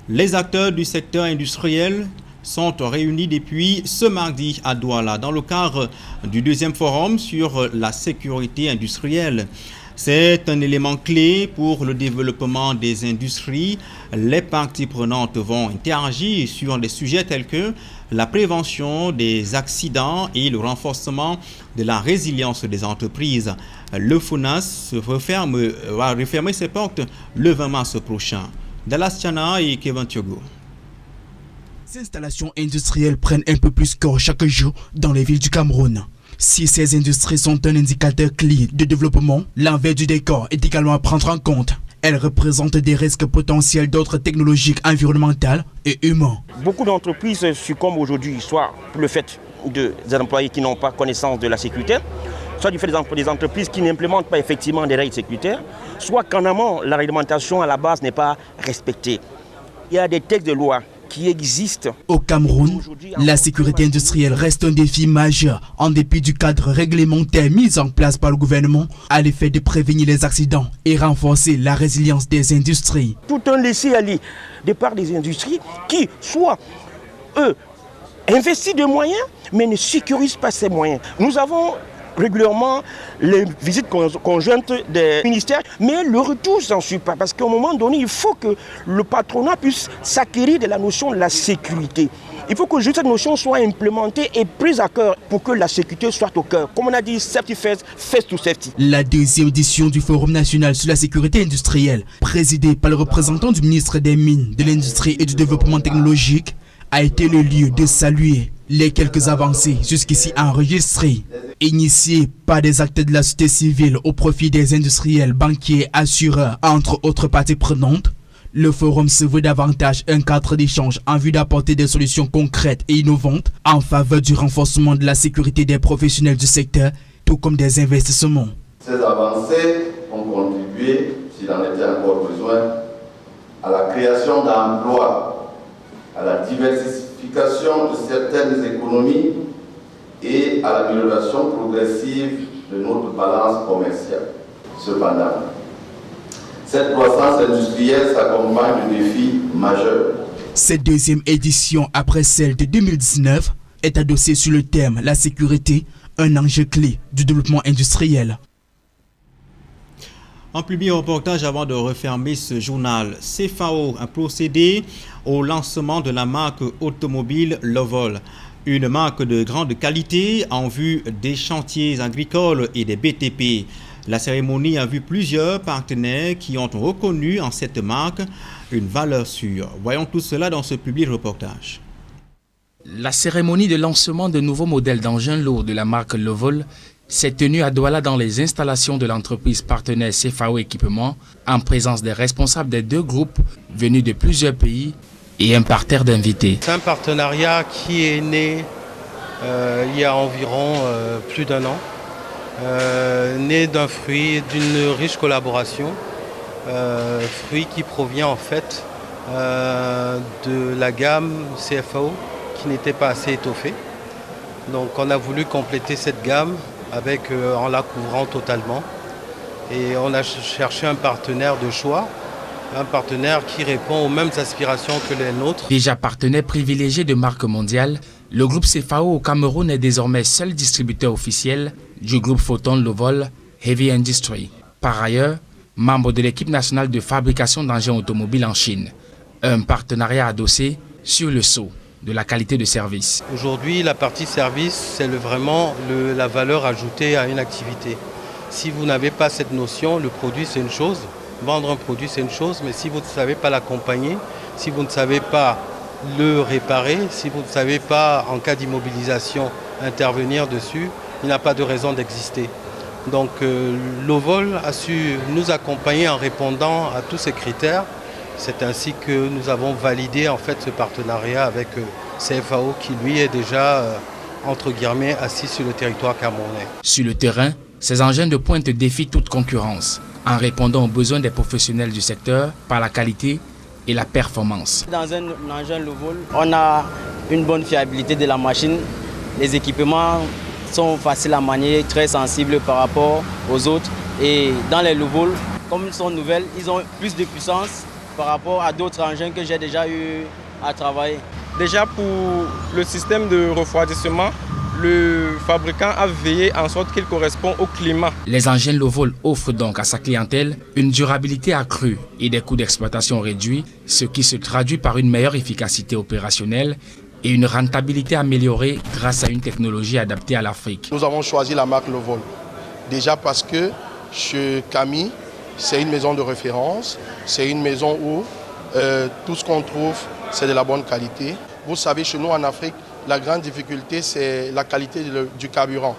Les acteurs du secteur industriel sont réunis depuis ce mardi à Douala dans le cadre du 2e forum sur la sécurité industrielle. C'est un élément clé pour le développement des industries. Les parties prenantes vont interagir sur des sujets tels que la prévention des accidents et le renforcement de la résilience des entreprises. Le FONAS va refermer ses portes le 20 mars prochain. Dallas Tiana et Kevin Tiogo. Ces installations industrielles prennent un peu plus corps chaque jour dans les villes du Cameroun. Si ces industries sont un indicateur clé de développement, l'envers du décor est également à prendre en compte. Elles représentent des risques potentiels d'ordre technologique, environnemental et humain. Beaucoup d'entreprises succombent aujourd'hui, soit pour le fait des employés qui n'ont pas connaissance de la sécurité, soit du fait des entreprises qui n'implémentent pas effectivement des règles sécuritaires, soit qu'en amont, la réglementation à la base n'est pas respectée. Il y a des textes de loi qui existent. Au Cameroun, la sécurité industrielle reste un défi majeur en dépit du cadre réglementaire mis en place par le gouvernement à l'effet de prévenir les accidents et renforcer la résilience des industries. Tout un laisser-aller de part des industries qui, soit eux, investissent des moyens, mais ne sécurisent pas ces moyens. Nous avons régulièrement les visites conjointes des ministères, mais le retour ne s'en suit pas, parce qu'à un moment donné, il faut que le patronat puisse s'acquérir de la notion de la sécurité. Il faut que cette notion soit implémentée et prise à cœur pour que la sécurité soit au cœur. Comme on a dit, safety first, first to safety. La deuxième édition du Forum national sur la sécurité industrielle, présidée par le représentant du ministre des Mines, de l'Industrie et du Développement technologique, a été le lieu de saluer les quelques avancées jusqu'ici enregistrées, initiées par des acteurs de la société civile au profit des industriels, banquiers, assureurs, entre autres parties prenantes. Le forum se veut davantage un cadre d'échange en vue d'apporter des solutions concrètes et innovantes en faveur du renforcement de la sécurité des professionnels du secteur, tout comme des investissements. Ces avancées ont contribué, s'il en était encore besoin, à la création d'emplois, à la diversification de certaines économies et à l'amélioration progressive de notre balance commerciale. Cependant, cette croissance industrielle s'accompagne de défis majeurs. Cette deuxième édition, après celle de 2019, est adossée sur le thème « La sécurité, un enjeu clé du développement industriel ». En publié reportage avant de refermer ce journal, CFAO a procédé au lancement de la marque automobile Lovol, une marque de grande qualité en vue des chantiers agricoles et des BTP. La cérémonie a vu plusieurs partenaires qui ont reconnu en cette marque une valeur sûre. Voyons tout cela dans ce publié reportage. La cérémonie de lancement de nouveaux modèles d'engins lourds de la marque Lovol s'est tenue à Douala dans les installations de l'entreprise partenaire CFAO Équipement, en présence des responsables des deux groupes venus de plusieurs pays et un parterre d'invités. C'est un partenariat qui est né il y a environ plus d'un an, né d'un fruit d'une riche collaboration, fruit qui provient en fait de la gamme CFAO qui n'était pas assez étoffée. Donc on a voulu compléter cette gamme en la couvrant totalement. Et on a cherché un partenaire de choix, un partenaire qui répond aux mêmes aspirations que les nôtres. Déjà partenaire privilégié de marque mondiale, le groupe CFAO au Cameroun est désormais seul distributeur officiel du groupe Photon Lovol Heavy Industry. Par ailleurs, membre de l'équipe nationale de fabrication d'engins automobiles en Chine. Un partenariat adossé sur le sceau de la qualité de service. Aujourd'hui, la partie service, c'est vraiment la valeur ajoutée à une activité. Si vous n'avez pas cette notion, le produit c'est une chose, vendre un produit c'est une chose, mais si vous ne savez pas l'accompagner, si vous ne savez pas le réparer, si vous ne savez pas en cas d'immobilisation intervenir dessus, il n'a pas de raison d'exister. Donc Lovol a su nous accompagner en répondant à tous ces critères. C'est ainsi que nous avons validé en fait ce partenariat avec CFAO qui lui est déjà entre guillemets assis sur le territoire camerounais. Sur le terrain, ces engins de pointe défient toute concurrence en répondant aux besoins des professionnels du secteur par la qualité et la performance. Dans un engin Lovol, on a une bonne fiabilité de la machine. Les équipements sont faciles à manier, très sensibles par rapport aux autres. Et dans les Lovol, comme ils sont nouvelles, ils ont plus de puissance par rapport à d'autres engins que j'ai déjà eu à travailler. Déjà pour le système de refroidissement, le fabricant a veillé en sorte qu'il correspond au climat. Les engins Lovol offrent donc à sa clientèle une durabilité accrue et des coûts d'exploitation réduits, ce qui se traduit par une meilleure efficacité opérationnelle et une rentabilité améliorée grâce à une technologie adaptée à l'Afrique. Nous avons choisi la marque Lovol, déjà parce que chez Camille, c'est une maison de référence, c'est une maison où tout ce qu'on trouve, c'est de la bonne qualité. Vous savez, chez nous en Afrique, la grande difficulté, c'est la qualité du carburant.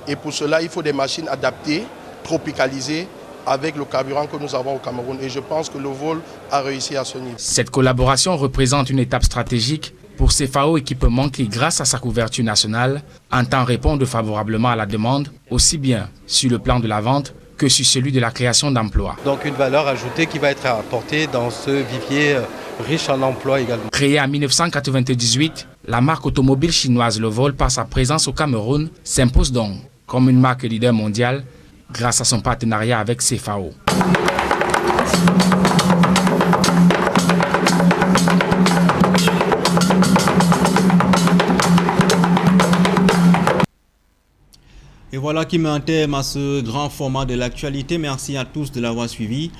Et pour cela, il faut des machines adaptées, tropicalisées, avec le carburant que nous avons au Cameroun. Et je pense que Lovol a réussi à ce niveau. Cette collaboration représente une étape stratégique pour CFAO Équipement qui, grâce à sa couverture nationale, entend répondre favorablement à la demande, aussi bien sur le plan de la vente que sur celui de la création d'emplois. Donc une valeur ajoutée qui va être apportée dans ce vivier riche en emplois également. Créée en 1998, la marque automobile chinoise Lovol, par sa présence au Cameroun, s'impose donc comme une marque leader mondiale grâce à son partenariat avec CFAO. Et voilà qui met un terme à ce grand format de l'actualité. Merci à tous de l'avoir suivi.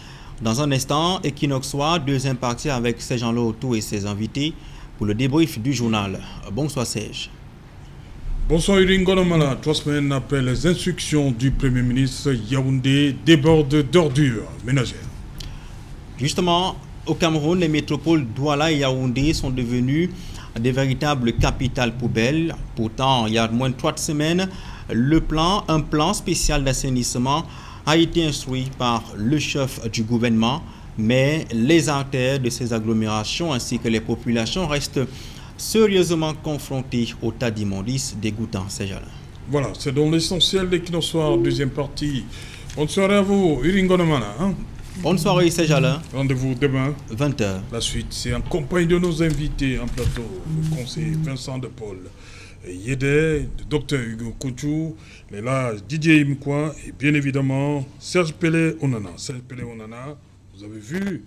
Dans un instant, Equinox Soir, deuxième partie avec Serge Loto et ses invités pour le débrief du journal. Bonsoir Serge. Bonsoir Iringo Nomala. 3 semaines après les instructions du Premier ministre, Yaoundé déborde d'ordures ménagères. Justement, au Cameroun, les métropoles Douala et Yaoundé sont devenues des véritables capitales poubelles. Pourtant, il y a moins de 3 semaines, un plan spécial d'assainissement a été instruit par le chef du gouvernement, mais les artères de ces agglomérations ainsi que les populations restent sérieusement confrontées au tas d'immondices dégoûtants. Voilà, c'est dans l'essentiel d'Equinox Soir, deuxième partie. Bonne soirée à vous, Iringo Nomala. Bonne soirée, Sejala. Rendez-vous demain. 20h. La suite, c'est en compagnie de nos invités en plateau, le conseiller Vincent de Paul, Yédé, le docteur Hugo Kouchou, les là Didier Imkwa et bien évidemment Serge Pelé Onana. Serge Pelé Onana, vous avez vu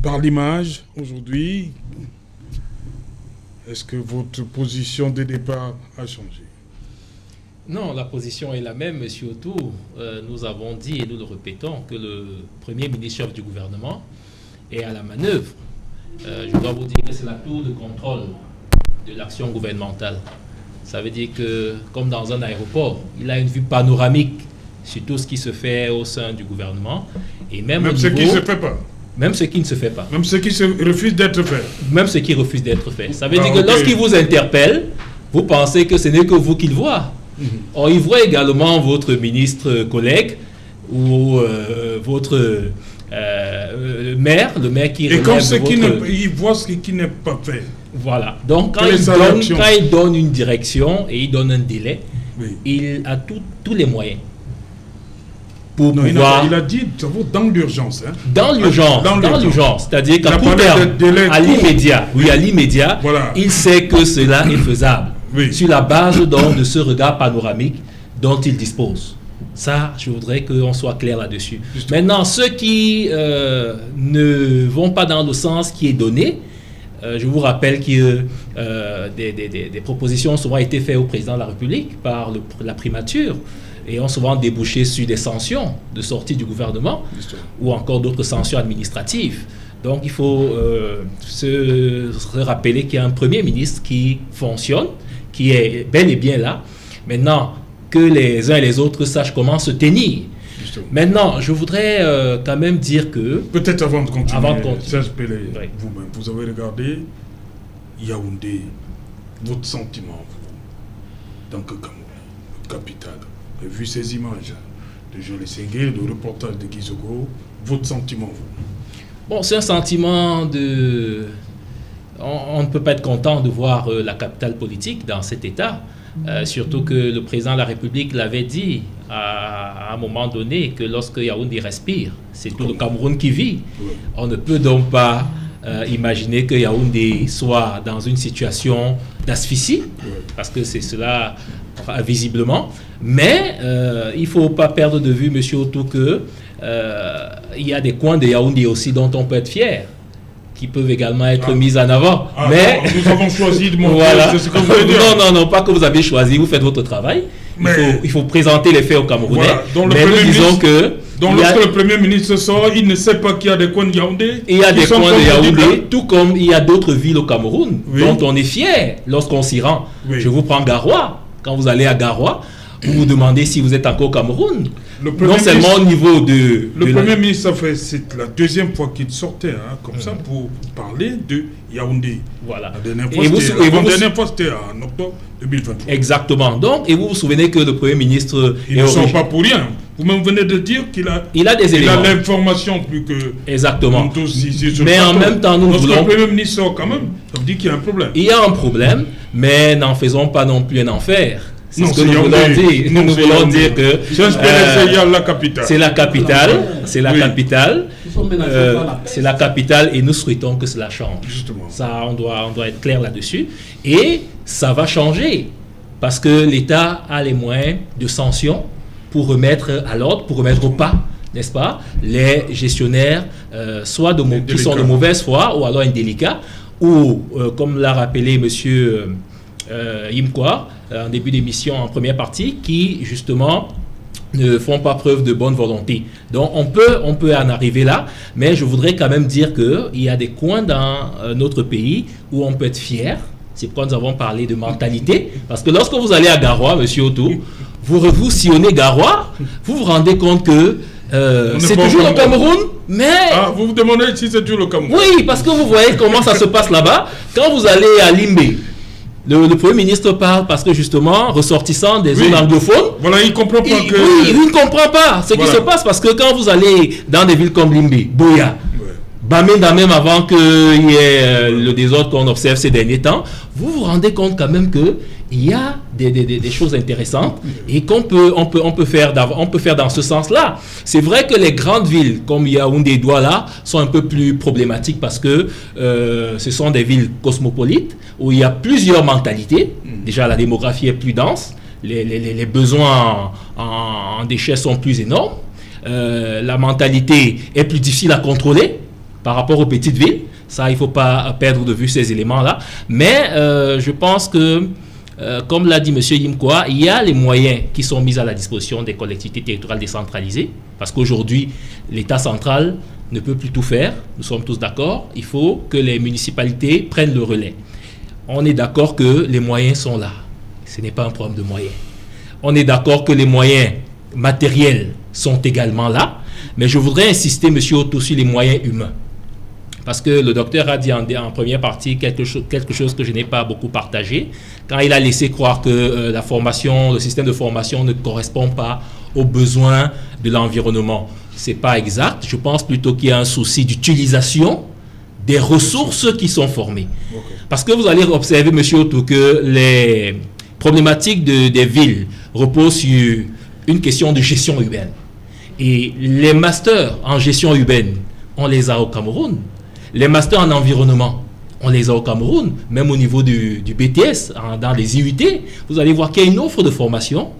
par l'image aujourd'hui, est-ce que votre position de départ a changé? Non, la position est la même, mais surtout, nous avons dit et nous le répétons que le Premier ministre chef du gouvernement est à la manœuvre. Je dois vous dire que c'est la tour de contrôle de l'action gouvernementale. Ça veut dire que, comme dans un aéroport, il a une vue panoramique sur tout ce qui se fait au sein du gouvernement. Et même ce qui ne se fait pas. Même ce qui ne se fait pas. Même ce qui refuse d'être fait. Même ce qui refuse d'être fait. Ça veut dire que lorsqu'il vous interpelle, vous pensez que ce n'est que vous qu'il voit. Or, il voit également votre ministre collègue ou votre maire, le maire qui relève. Et comme il voit ce qui n'est pas fait. Voilà. Donc, quand il donne une direction et il donne un délai, il a tous les moyens pour pouvoir... Il a dit dans l'urgence. Hein. Dans l'urgence. C'est-à-dire qu'à tout terme, à l'immédiat, voilà. Il sait que cela est faisable. Sur la base donc de ce regard panoramique dont il dispose. Ça, je voudrais qu'on soit clair là-dessus. Maintenant, ceux qui ne vont pas dans le sens qui est donné, je vous rappelle que des propositions ont souvent été faites au président de la République par la primature et ont souvent débouché sur des sanctions de sortie du gouvernement ou encore d'autres sanctions administratives. Donc, il faut se rappeler qu'il y a un Premier ministre qui fonctionne, qui est bel et bien là. Maintenant, que les uns et les autres sachent comment se tenir. Maintenant, je voudrais quand même dire que... Peut-être avant de continuer, Serge Pelé, vous-même, vous avez regardé Yaoundé, votre sentiment, vous, tant que Cameroun, capitale, et vu ces images de Jolie Senghé, le reportage de Kizoko, votre sentiment, vous? Bon, c'est un sentiment de... On ne peut pas être content de voir la capitale politique dans cet état. Surtout que le président de la République l'avait dit à un moment donné que lorsque Yaoundé respire, c'est tout le Cameroun qui vit. On ne peut donc pas imaginer que Yaoundé soit dans une situation d'asphyxie, parce que c'est cela visiblement. Mais il ne faut pas perdre de vue, monsieur Otto, qu'il y a des coins de Yaoundé aussi dont on peut être fier. qui peuvent également être mises en avant. Mais nous avons choisi de montrer, c'est ce que vous voulez dire. Non, pas que vous avez choisi, vous faites votre travail. Il faut présenter les faits aux Camerounais. Voilà. Mais nous disons que... Donc lorsque le Premier ministre sort, il ne sait pas qu'il y a des coins de Yaoundé. Il y a des coins de Yaoundé, tout comme il y a d'autres villes au Cameroun dont on est fier lorsqu'on s'y rend. Je vous prends Garoua. Quand vous allez à Garoua, vous vous demandez si vous êtes encore au Cameroun. Non seulement au niveau de... Le Premier ministre, c'est la deuxième fois qu'il sortait comme ça pour parler de Yaoundé. Voilà. La dernière fois, c'était en octobre 2023. Exactement. Donc, et vous vous souvenez que le Premier ministre... Ils ne sont pas pour rien. Vous-même venez de dire qu'il a des éléments. Il a l'information plus que... Exactement. Tous ici sur mais en même temps, nous voulons... Lorsque le Premier ministre sort quand même, ça veut dire qu'il y a un problème. Il y a un problème, mais n'en faisons pas non plus un enfer. C'est ce que nous voulons dire. Nous voulons dire que la capitale. C'est la capitale. C'est la capitale. C'est la capitale et nous souhaitons que cela change. Justement. Ça, on doit être clair là-dessus. Et ça va changer parce que l'État a les moyens de sanction pour remettre à l'ordre, pour remettre au pas, n'est-ce pas, les gestionnaires, soit qui sont de mauvaise foi ou alors indélicats, ou comme l'a rappelé monsieur Yimkwa en début d'émission en première partie, qui justement ne font pas preuve de bonne volonté. Donc on peut en arriver là, mais je voudrais quand même dire qu'il y a des coins dans notre pays où on peut être fier. C'est pourquoi nous avons parlé de mentalité, parce que lorsque vous allez à Garoua, monsieur Otto, vous sillonnez Garoua, vous vous rendez compte que c'est toujours le Cameroun, mais... vous vous demandez si c'est toujours le Cameroun. Oui, parce que vous voyez comment ça se passe là-bas. Quand vous allez à Limbé, le Premier ministre parle parce que justement, ressortissant des zones anglophones... Voilà, il ne comprend pas que... Oui, il ne comprend pas ce qui se passe, parce que quand vous allez dans des villes comme Limbé, Boya, Bamenda, même avant qu'il y ait le désordre qu'on observe ces derniers temps, vous vous rendez compte quand même qu'il y a des choses intéressantes et on peut faire dans ce sens-là. C'est vrai que les grandes villes comme Yaoundé et Douala sont un peu plus problématiques parce que ce sont des villes cosmopolites où il y a plusieurs mentalités. Déjà, la démographie est plus dense, les besoins en déchets sont plus énormes, la mentalité est plus difficile à contrôler par rapport aux petites villes. Ça, il ne faut pas perdre de vue ces éléments-là. Mais je pense que, comme l'a dit M. Yimkwa, il y a les moyens qui sont mis à la disposition des collectivités territoriales décentralisées. Parce qu'aujourd'hui, l'État central ne peut plus tout faire. Nous sommes tous d'accord. Il faut que les municipalités prennent le relais. On est d'accord que les moyens sont là. Ce n'est pas un problème de moyens. On est d'accord que les moyens matériels sont également là. Mais je voudrais insister, M. Otto, sur les moyens humains. Parce que le docteur a dit en première partie quelque chose que je n'ai pas beaucoup partagé, quand il a laissé croire que le système de formation ne correspond pas aux besoins de l'environnement. Ce n'est pas exact. Je pense plutôt qu'il y a un souci d'utilisation des ressources qui sont formées. Okay. Parce que vous allez observer, M. Otto, que les problématiques des villes reposent sur une question de gestion urbaine. Et les masters en gestion urbaine, on les a au Cameroun. Les masters en environnement, on les a au Cameroun. Même au niveau du BTS, dans les IUT, vous allez voir qu'il y a une offre de formation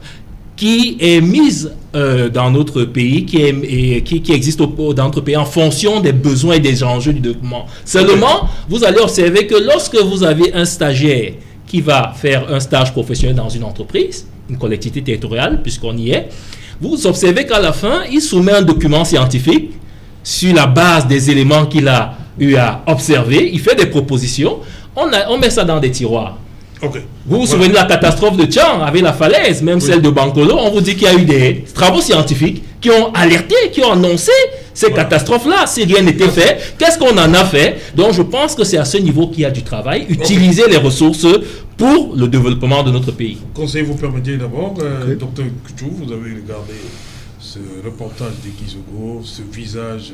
qui est mise dans notre pays, qui existe dans notre pays en fonction des besoins et des enjeux du développement. Seulement, vous allez observer que lorsque vous avez un stagiaire qui va faire un stage professionnel dans une entreprise, une collectivité territoriale, puisqu'on y est, vous observez qu'à la fin, il soumet un document scientifique sur la base des éléments qu'il a eu à observer, il fait des propositions, on met ça dans des tiroirs. Okay. Vous vous souvenez de la catastrophe de Tchang avec la falaise, même celle de Bankolo, on vous dit qu'il y a eu des travaux scientifiques qui ont alerté, qui ont annoncé ces catastrophes-là. Si rien n'était fait, qu'est-ce qu'on en a fait? Donc je pense que c'est à ce niveau qu'il y a du travail, utiliser les ressources pour le développement de notre pays. Conseil, vous permettez d'abord, Dr Kuchou, vous avez regardé ce reportage d'Ekizogo, ce visage,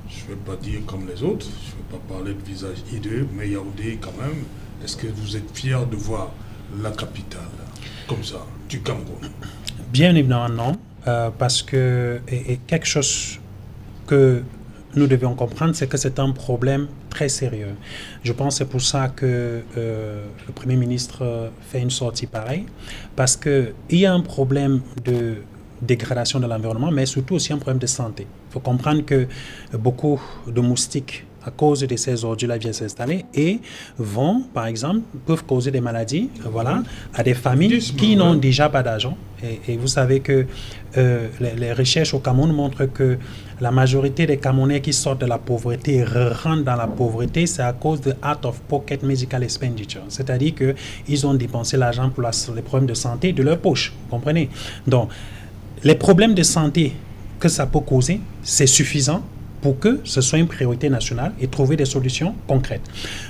je ne vais pas dire comme les autres, je ne vais pas parler de visage hideux, mais Yaoundé quand même. Est-ce que vous êtes fiers de voir la capitale comme ça, du Cameroun? Bien évidemment non, parce que quelque chose que nous devions comprendre, c'est que c'est un problème très sérieux. Je pense que c'est pour ça que le Premier ministre fait une sortie pareille, parce qu'il y a un problème de dégradation de l'environnement, mais surtout aussi un problème de santé. Il faut comprendre que beaucoup de moustiques à cause de ces ordures-là viennent s'installer et par exemple, peuvent causer des maladies, à des familles qui n'ont déjà pas d'argent. Et vous savez que les recherches au Cameroun montrent que la majorité des Camerounais qui sortent de la pauvreté rentrent dans la pauvreté, c'est à cause de out-of-pocket medical expenditure. C'est-à-dire qu'ils ont dépensé l'argent pour les problèmes de santé de leur poche. Vous comprenez? Donc, les problèmes de santé que ça peut causer, c'est suffisant pour que ce soit une priorité nationale et trouver des solutions concrètes.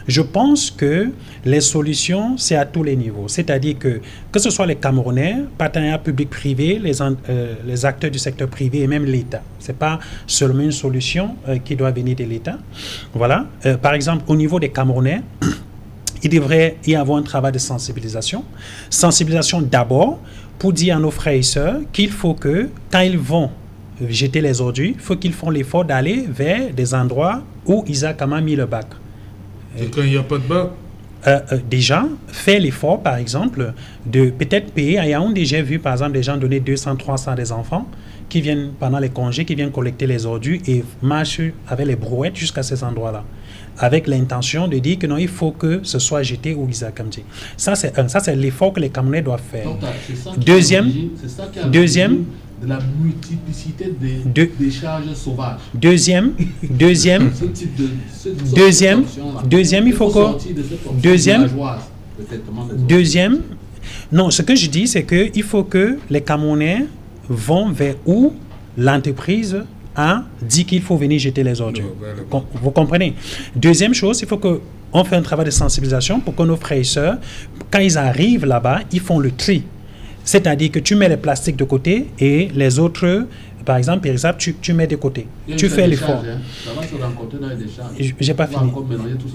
Je pense que les solutions, c'est à tous les niveaux. C'est-à-dire que ce soit les Camerounais, partenariats publics-privés, les acteurs du secteur privé et même l'État. Ce n'est pas seulement une solution qui doit venir de l'État. Voilà. Par exemple, au niveau des Camerounais, il devrait y avoir un travail de sensibilisation. Sensibilisation d'abord pour dire à nos frères et sœurs qu'il faut que, quand ils vont jeter les ordures, il faut qu'ils font l'effort d'aller vers des endroits où ils ont quand même mis le bac. Et quand il n'y a pas de bac? Déjà, faire l'effort, par exemple, de peut-être payer. À Yaoundé, j'ai vu, par exemple, des gens donner 200, 300 des enfants qui viennent, pendant les congés, qui viennent collecter les ordures et marchent avec les brouettes jusqu'à ces endroits-là, avec l'intention de dire que non, il faut que ce soit jeté ou Isakamdi. Ça, c'est l'effort que les Camerounais doivent faire. Donc, deuxième, de la multiplicité des charges sauvages. Deuxième, il faut que... Non, ce que je dis, c'est qu'il faut que les Camerounais vont vers où l'entreprise a dit qu'il faut venir jeter les ordures. Vous comprenez? Deuxième chose, il faut qu'on fait un travail de sensibilisation pour que nos frères et sœurs, quand ils arrivent là-bas, ils font le tri. C'est-à-dire que tu mets les plastiques de côté et les autres, par exemple, tu mets de côté. Tu fais l'effort. Ça va se rencontrer dans les décharges. J'ai pas fini.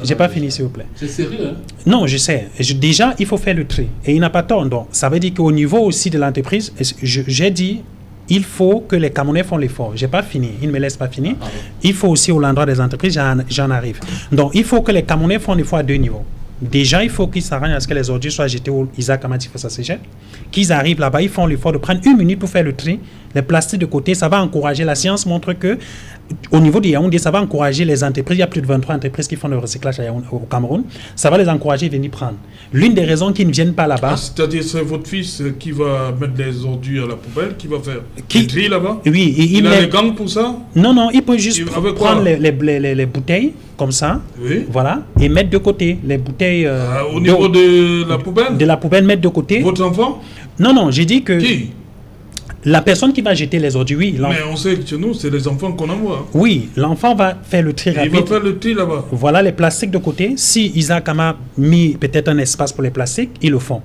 J'ai pas fini, s'il vous plaît. C'est sérieux, hein? Non, je sais. Déjà, il faut faire le tri. Et il n'a pas tort. Donc, ça veut dire qu'au niveau aussi de l'entreprise, j'ai dit, il faut que les Camerounais font l'effort. J'ai pas fini. Il ne me laisse pas finir. Il faut aussi au l'endroit des entreprises, j'en arrive. Donc, il faut que les Camerounais font l'effort à deux niveaux. Déjà, il faut qu'ils s'arrangent à ce que les ordures soient jetées au Isaac Amati Fossa Cégep. Qu'ils arrivent là-bas, ils font l'effort de prendre 1 minute pour faire le tri, les plastiques de côté. Ça va encourager. La science montre que, au niveau de Yaoundé, ça va encourager les entreprises. Il y a plus de 23 entreprises qui font le recyclage au Cameroun. Ça va les encourager à venir prendre. L'une des raisons qu'ils ne viennent pas là-bas. C'est-à-dire, c'est votre fils qui va mettre les ordures à la poubelle, qui va faire le tri là-bas? Oui. Il a les gants pour ça? Non, il peut juste prendre les bouteilles, comme ça, voilà, et mettre de côté les bouteilles. Au niveau de la poubelle? De la poubelle, mettre de côté. Votre enfant? Non, j'ai dit que... Qui? La personne qui va jeter les ordures, oui. Mais on sait que chez nous, c'est les enfants qu'on envoie. Oui, l'enfant va faire le tri rapide. Il va faire le tri là-bas. Voilà les plastiques de côté. Si Isaac a mis peut-être un espace pour les plastiques, ils le font.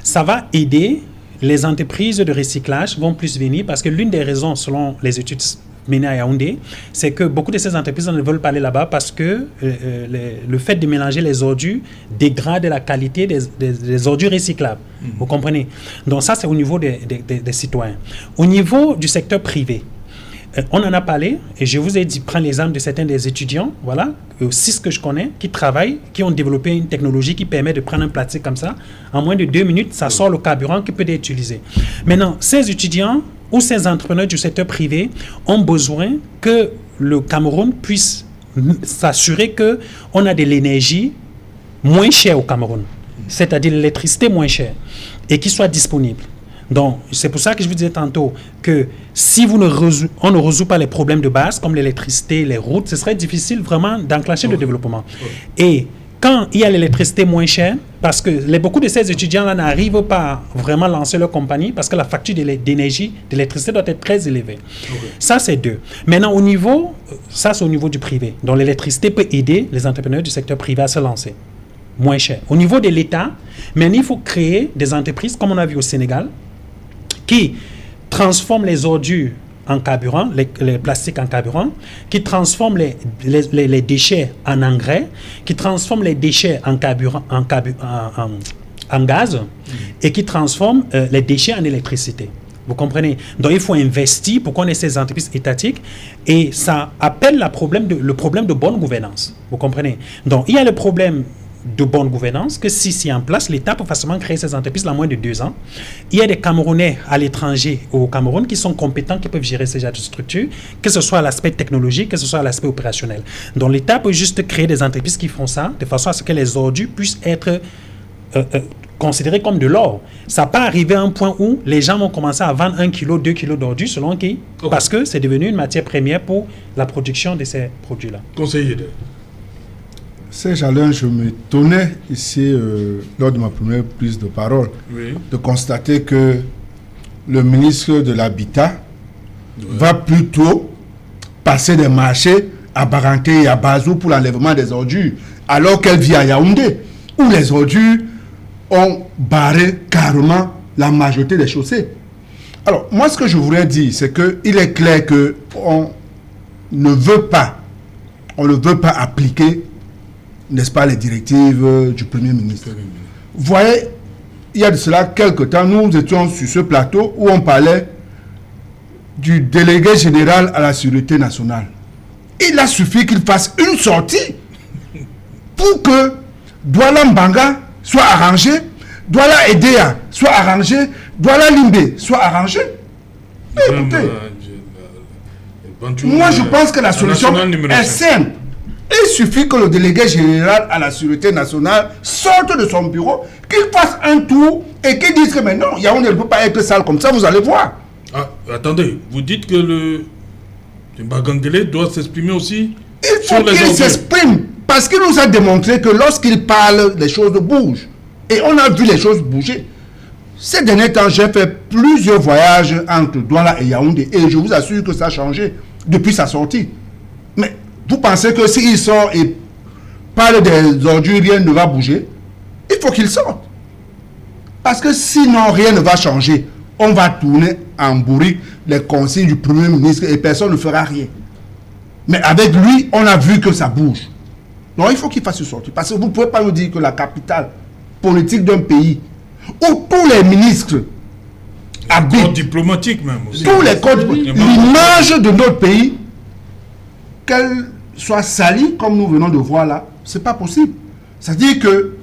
Ça va aider. Les entreprises de recyclage vont plus venir parce que l'une des raisons, selon les études menées à Yaoundé, c'est que beaucoup de ces entreprises ne veulent pas aller là-bas parce que le fait de mélanger les ordures dégrade la qualité des ordures recyclables. Vous comprenez? Donc ça, c'est au niveau des citoyens. Au niveau du secteur privé, on en a parlé et je vous ai dit, prends l'exemple de certains des étudiants, voilà, 6 que je connais, qui travaillent, qui ont développé une technologie qui permet de prendre un plastique comme ça. En moins de 2 minutes, ça sort le carburant qui peut être utilisé. Maintenant, ces étudiants ou ces entrepreneurs du secteur privé ont besoin que le Cameroun puisse s'assurer qu'on a de l'énergie moins chère au Cameroun, c'est-à-dire l'électricité moins chère, et qui soit disponible. Donc, c'est pour ça que je vous disais tantôt que si on ne résout pas les problèmes de base, comme l'électricité, les routes, ce serait difficile vraiment d'enclencher le développement. Et quand il y a l'électricité moins chère, parce que beaucoup de ces étudiants-là n'arrivent pas à vraiment lancer leur compagnie, parce que la facture d'énergie, d'électricité doit être très élevée. Ça, c'est 2. Maintenant, ça, c'est au niveau du privé. Donc, l'électricité peut aider les entrepreneurs du secteur privé à se lancer. Moins cher. Au niveau de l'État, maintenant, il faut créer des entreprises, comme on a vu au Sénégal, qui transforment les ordures en carburant, les plastiques en carburant, qui transforment les déchets en engrais, qui transforment les déchets en carburant, en gaz, et qui transforment les déchets en électricité. Vous comprenez? Donc, il faut investir pour qu'on ait ces entreprises étatiques et ça appelle le problème de bonne gouvernance. Vous comprenez? Donc, il y a le problème de bonne gouvernance que si c'est en place, l'État peut facilement créer ces entreprises en moins de 2 ans. Il y a des Camerounais à l'étranger au Cameroun qui sont compétents, qui peuvent gérer ces genres de structures, que ce soit à l'aspect technologique, que ce soit à l'aspect opérationnel. Donc l'État peut juste créer des entreprises qui font ça de façon à ce que les ordures puissent être considérées comme de l'or. Ça peut arriver à un point où les gens vont commencer à vendre 1 kg, 2 kg d'ordures selon qui, parce que c'est devenu une matière première pour la production de ces produits-là. Conseiller de... Serge Alain, je m'étonnais ici, lors de ma première prise de parole, de constater que le ministre de l'Habitat va plutôt passer des marchés à Baranté et à Bazou pour l'enlèvement des ordures, alors qu'elle vit à Yaoundé, où les ordures ont barré carrément la majorité des chaussées. Alors, moi, ce que je voudrais dire, c'est qu'il est clair qu'on ne veut pas appliquer, n'est-ce pas, les directives du Premier ministre. Vous voyez, il y a de cela quelques temps, nous étions sur ce plateau où on parlait du délégué général à la sécurité nationale. Il a suffi qu'il fasse une sortie pour que Douala Mbanga soit arrangé, Douala Edea soit arrangé, Douala Limbe soit arrangé. Mais écoutez, moi je pense que la solution est simple. Il suffit que le délégué général à la sécurité nationale sorte de son bureau, qu'il fasse un tour et qu'il dise que mais non, Yaoundé ne peut pas être sale comme ça, vous allez voir. Ah, attendez, vous dites que le Mbangangele doit s'exprimer aussi. Il faut qu'il s'exprime, parce qu'il nous a démontré que lorsqu'il parle, les choses bougent. Et on a vu les choses bouger. Ces derniers temps, j'ai fait plusieurs voyages entre Douala et Yaoundé, et je vous assure que ça a changé depuis sa sortie. Mais vous pensez que s'il sort et parle des ordures, rien ne va bouger? Il faut qu'il sorte. Parce que sinon, rien ne va changer. On va tourner en bourrique les consignes du Premier ministre et personne ne fera rien. Mais avec lui, on a vu que ça bouge. Donc il faut qu'il fasse sortir. Parce que vous ne pouvez pas nous dire que la capitale politique d'un pays, où tous les ministres habitent, code diplomatique même aussi. Tous les codes, l'image de notre pays, qu'elle soit salie comme nous venons de voir là, c'est pas possible. C'est-à-dire que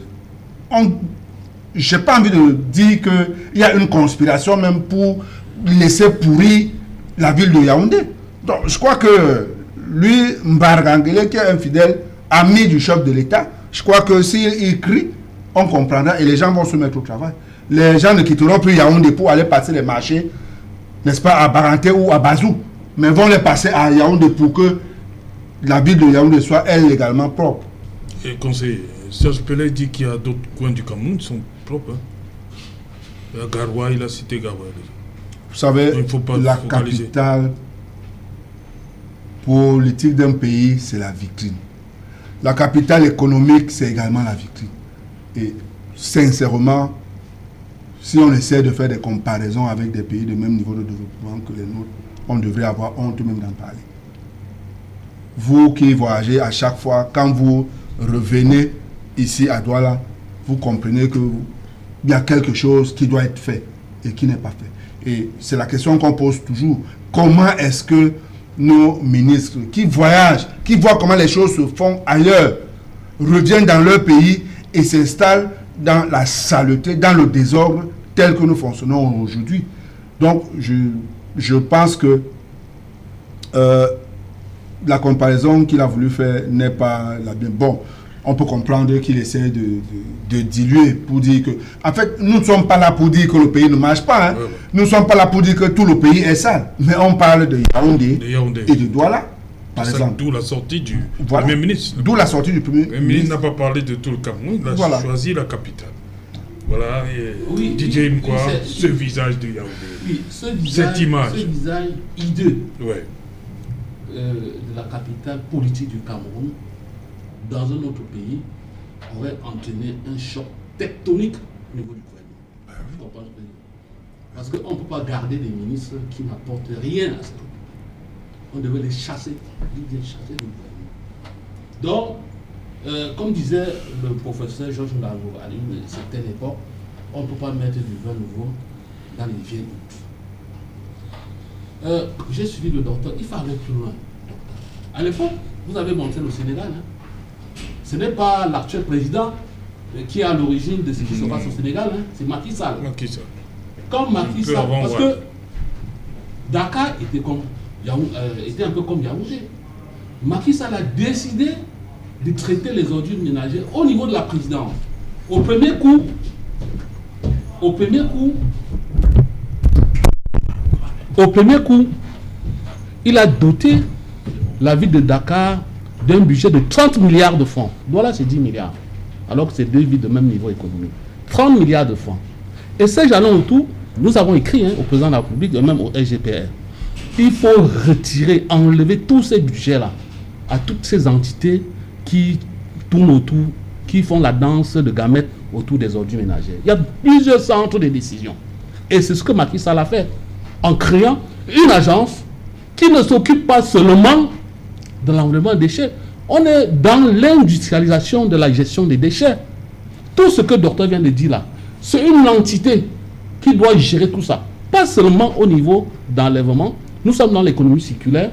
j'ai pas envie de dire qu'il y a une conspiration même pour laisser pourrir la ville de Yaoundé. Donc je crois que lui, Mbargangele, qui est un fidèle ami du chef de l'État, je crois que s'il crie, on comprendra et les gens vont se mettre au travail. Les gens ne quitteront plus Yaoundé pour aller passer les marchés, n'est-ce pas, à Baranté ou à Bazou, mais vont les passer à Yaoundé pour que la ville de Yaoundé soit, elle, également propre. Et conseiller, Serge Pelé dit qu'il y a d'autres coins du Cameroun qui sont propres. Il y a Garoua, il a cité Garoua. Vous savez, la capitale politique d'un pays, c'est la vitrine. La capitale économique, c'est également la vitrine. Et sincèrement, si on essaie de faire des comparaisons avec des pays de même niveau de développement que les nôtres, on devrait avoir honte même d'en parler. Vous qui voyagez à chaque fois, quand vous revenez ici à Douala, vous comprenez qu'il y a quelque chose qui doit être fait et qui n'est pas fait. Et c'est la question qu'on pose toujours. Comment est-ce que nos ministres qui voyagent, qui voient comment les choses se font ailleurs, reviennent dans leur pays et s'installent dans la saleté, dans le désordre tel que nous fonctionnons aujourd'hui? Donc, je pense que la comparaison qu'il a voulu faire n'est pas la bien. Bon, on peut comprendre qu'il essaie de diluer pour dire que... En fait, nous ne sommes pas là pour dire que le pays ne marche pas. Hein. Ouais. Nous ne sommes pas là pour dire que tout le pays est sale. Mais on parle de Yaoundé et de Douala, par exemple. D'où la sortie du Premier ministre. D'où la sortie du Premier ministre. Le ministre n'a pas parlé de tout le Cameroun, il a choisi la capitale. Voilà, et oui, DJ Mkwa, ce visage de Yaoundé. Oui, cette image. Ce visage hideux. Ouais. De la capitale politique du Cameroun dans un autre pays aurait entraîné un choc tectonique au niveau du gouvernement. Parce qu'on ne peut pas garder des ministres qui n'apportent rien à ça. On devait les chasser, du gouvernement. Donc, comme disait le professeur Georges Lago à une certaine époque, on ne peut pas mettre du vin nouveau dans les vieilles gouttes. J'ai suivi le docteur, il faut aller plus loin. À l'époque, vous avez montré le Sénégal. Hein. Ce n'est pas l'actuel président qui est à l'origine de ce qui se passe au Sénégal, hein, c'est Macky Sall. Comme Macky Sall, parce que Dakar était, était un peu comme Yaoundé. Macky Sall a décidé de traiter les ordures ménagères au niveau de la présidence. Au premier coup, il a doté la ville de Dakar d'un budget de 30 milliards de francs. Voilà, c'est 10 milliards. Alors que c'est deux villes de même niveau économique. 30 milliards de francs. Et ces jalons autour, nous avons écrit au président de la République, et même au SGPR, il faut retirer, enlever tous ces budgets-là à toutes ces entités qui tournent autour, qui font la danse de gamètes autour des ordures ménagères. Il y a plusieurs centres de décision. Et c'est ce que Macky Sall a fait, en créant une agence qui ne s'occupe pas seulement de l'environnement des déchets. On est dans l'industrialisation de la gestion des déchets. Tout ce que le docteur vient de dire là, c'est une entité qui doit gérer tout ça. Pas seulement au niveau d'enlèvement. Nous sommes dans l'économie circulaire.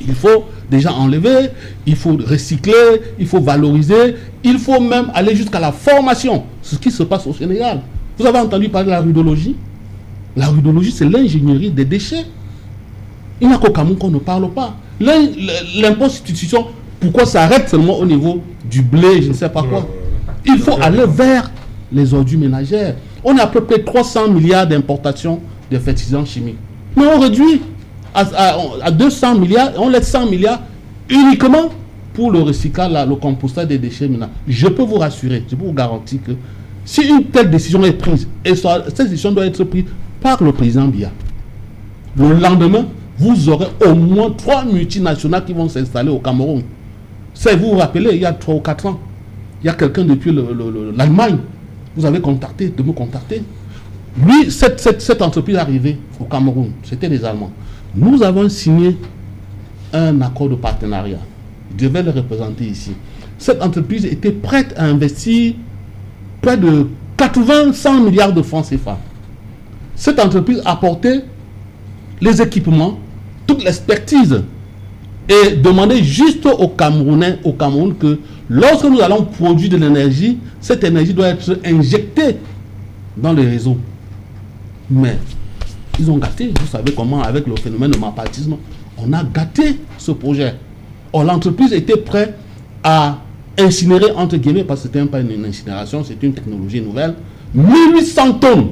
Il faut déjà enlever, il faut recycler, il faut valoriser, il faut même aller jusqu'à la formation. Ce qui se passe au Sénégal. Vous avez entendu parler de la rudologie? La rudologie, c'est l'ingénierie des déchets. Il n'y a qu'au Cameroun qu'on ne parle pas. L'impôt substitution, pourquoi ça arrête seulement au niveau du blé, je ne sais pas quoi? Il faut aller vers les ordures ménagères. On a à peu près 300 milliards d'importations de fertilisants chimiques. Mais on réduit à 200 milliards, on laisse 100 milliards uniquement pour le recyclage, le compostage des déchets ménagers. Je peux vous rassurer, je peux vous garantir que si une telle décision est prise, et cette décision doit être prise par le président Biya, le lendemain, vous aurez au moins 3 multinationales qui vont s'installer au Cameroun. Vous vous rappelez, il y a 3 ou 4 ans, il y a quelqu'un depuis l'Allemagne, vous avez contacté, de me contacter. Lui, cette entreprise arrivée au Cameroun, c'était les Allemands. Nous avons signé un accord de partenariat. Je devais le représenter ici. Cette entreprise était prête à investir près de 80-100 milliards de francs CFA. Cette entreprise apportait les équipements, toute l'expertise et demandait juste aux Camerounais, au Cameroun, que lorsque nous allons produire de l'énergie, cette énergie doit être injectée dans les réseaux. Mais ils ont gâté, vous savez comment, avec le phénomène de mapatisme, on a gâté ce projet. Or, l'entreprise était prête à incinérer, entre guillemets, parce que ce n'était pas une incinération, c'est une technologie nouvelle, 1800 tonnes,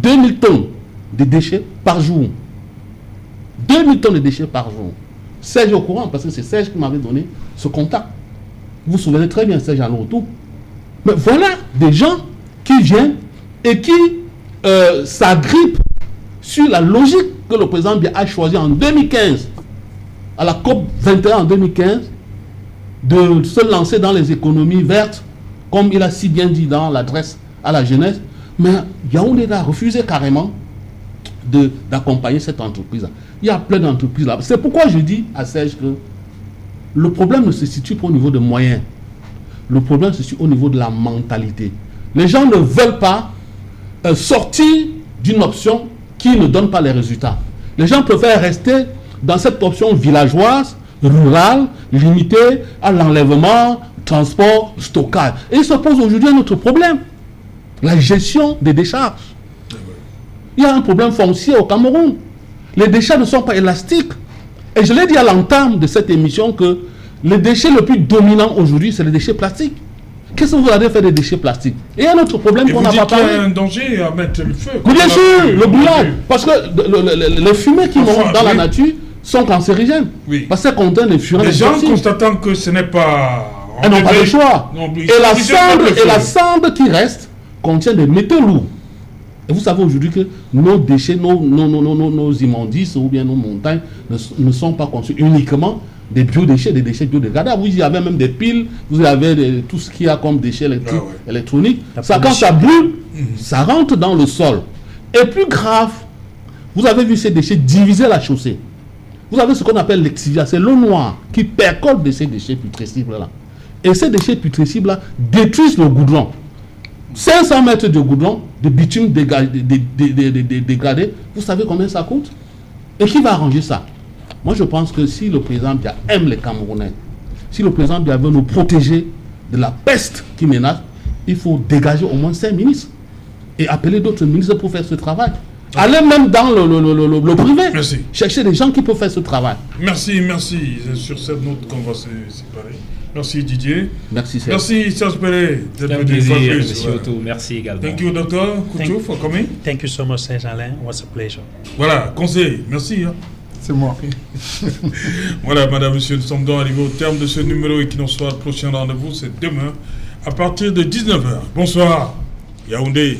2000 tonnes de déchets par jour. 2000 tonnes de déchets par jour. Serge est au courant, parce que c'est Serge qui m'avait donné ce contact. Vous vous souvenez très bien, Serge Alorotou. Mais voilà des gens qui viennent et qui s'agrippent sur la logique que le président Biya a choisi en 2015, à la COP 21 en 2015, de se lancer dans les économies vertes, comme il a si bien dit dans l'adresse à la jeunesse. Mais Yaoundé a refusé carrément d'accompagner cette entreprise-là. Il y a plein d'entreprises là. C'est pourquoi je dis à Serge que le problème ne se situe pas au niveau des moyens. Le problème se situe au niveau de la mentalité. Les gens ne veulent pas sortir d'une option qui ne donne pas les résultats. Les gens préfèrent rester dans cette option villageoise, rurale, limitée à l'enlèvement, transport, stockage. Et il se pose aujourd'hui un autre problème. La gestion des décharges. Il y a un problème foncier au Cameroun. Les déchets ne sont pas élastiques. Et je l'ai dit à l'entame de cette émission que le déchet le plus dominant aujourd'hui, c'est les déchets plastiques. Qu'est-ce que vous allez faire des déchets plastiques? Et il y a un autre problème qu'on n'a pas parlé. Il y a un danger à mettre le feu. Mais bien sûr, le brûlage. Parce que les fumées qui montent dans la nature sont cancérigènes. Oui. Parce qu'elles contiennent des furets. Les gens constatant que ce n'est pas... Elles n'ont pas le choix. Et la cendre qui reste contient des métaux lourds. Et vous savez aujourd'hui que nos déchets, nos immondices ou bien nos montagnes ne sont pas conçus uniquement des biodéchets, des déchets biodégradables. Vous y avez même des piles, vous avez tout ce qu'il y a comme déchets électroniques. Ça, quand ça brûle, ça rentre dans le sol. Et plus grave, vous avez vu ces déchets diviser la chaussée. Vous avez ce qu'on appelle l'exivia, c'est l'eau noire qui percole de ces déchets putrescibles-là. Et ces déchets putrescibles-là détruisent le goudron. 500 mètres de goudron, de bitume dégradé, vous savez combien ça coûte? Et qui va arranger ça? Moi, je pense que si le président Biya aime les Camerounais, si le président Biya veut nous protéger, de la peste qui menace, il faut dégager au moins 5 ministres et appeler d'autres ministres pour faire ce travail. Allez même dans le privé. Merci. Chercher des gens qui peuvent faire ce travail. Merci. C'est sur cette note qu'on va se séparer. Merci Didier. Merci Serge. Merci Serge Pelé. Merci également. Thank you Dr. Couture for coming. Thank you so much Serge-Alain. It was a pleasure. Voilà, conseil. Merci. C'est moi. Voilà, madame, monsieur, nous sommes donc arrivés au terme de ce numéro Equinox Soir. Le prochain rendez-vous, c'est demain à partir de 19h. Bonsoir. Yaoundé.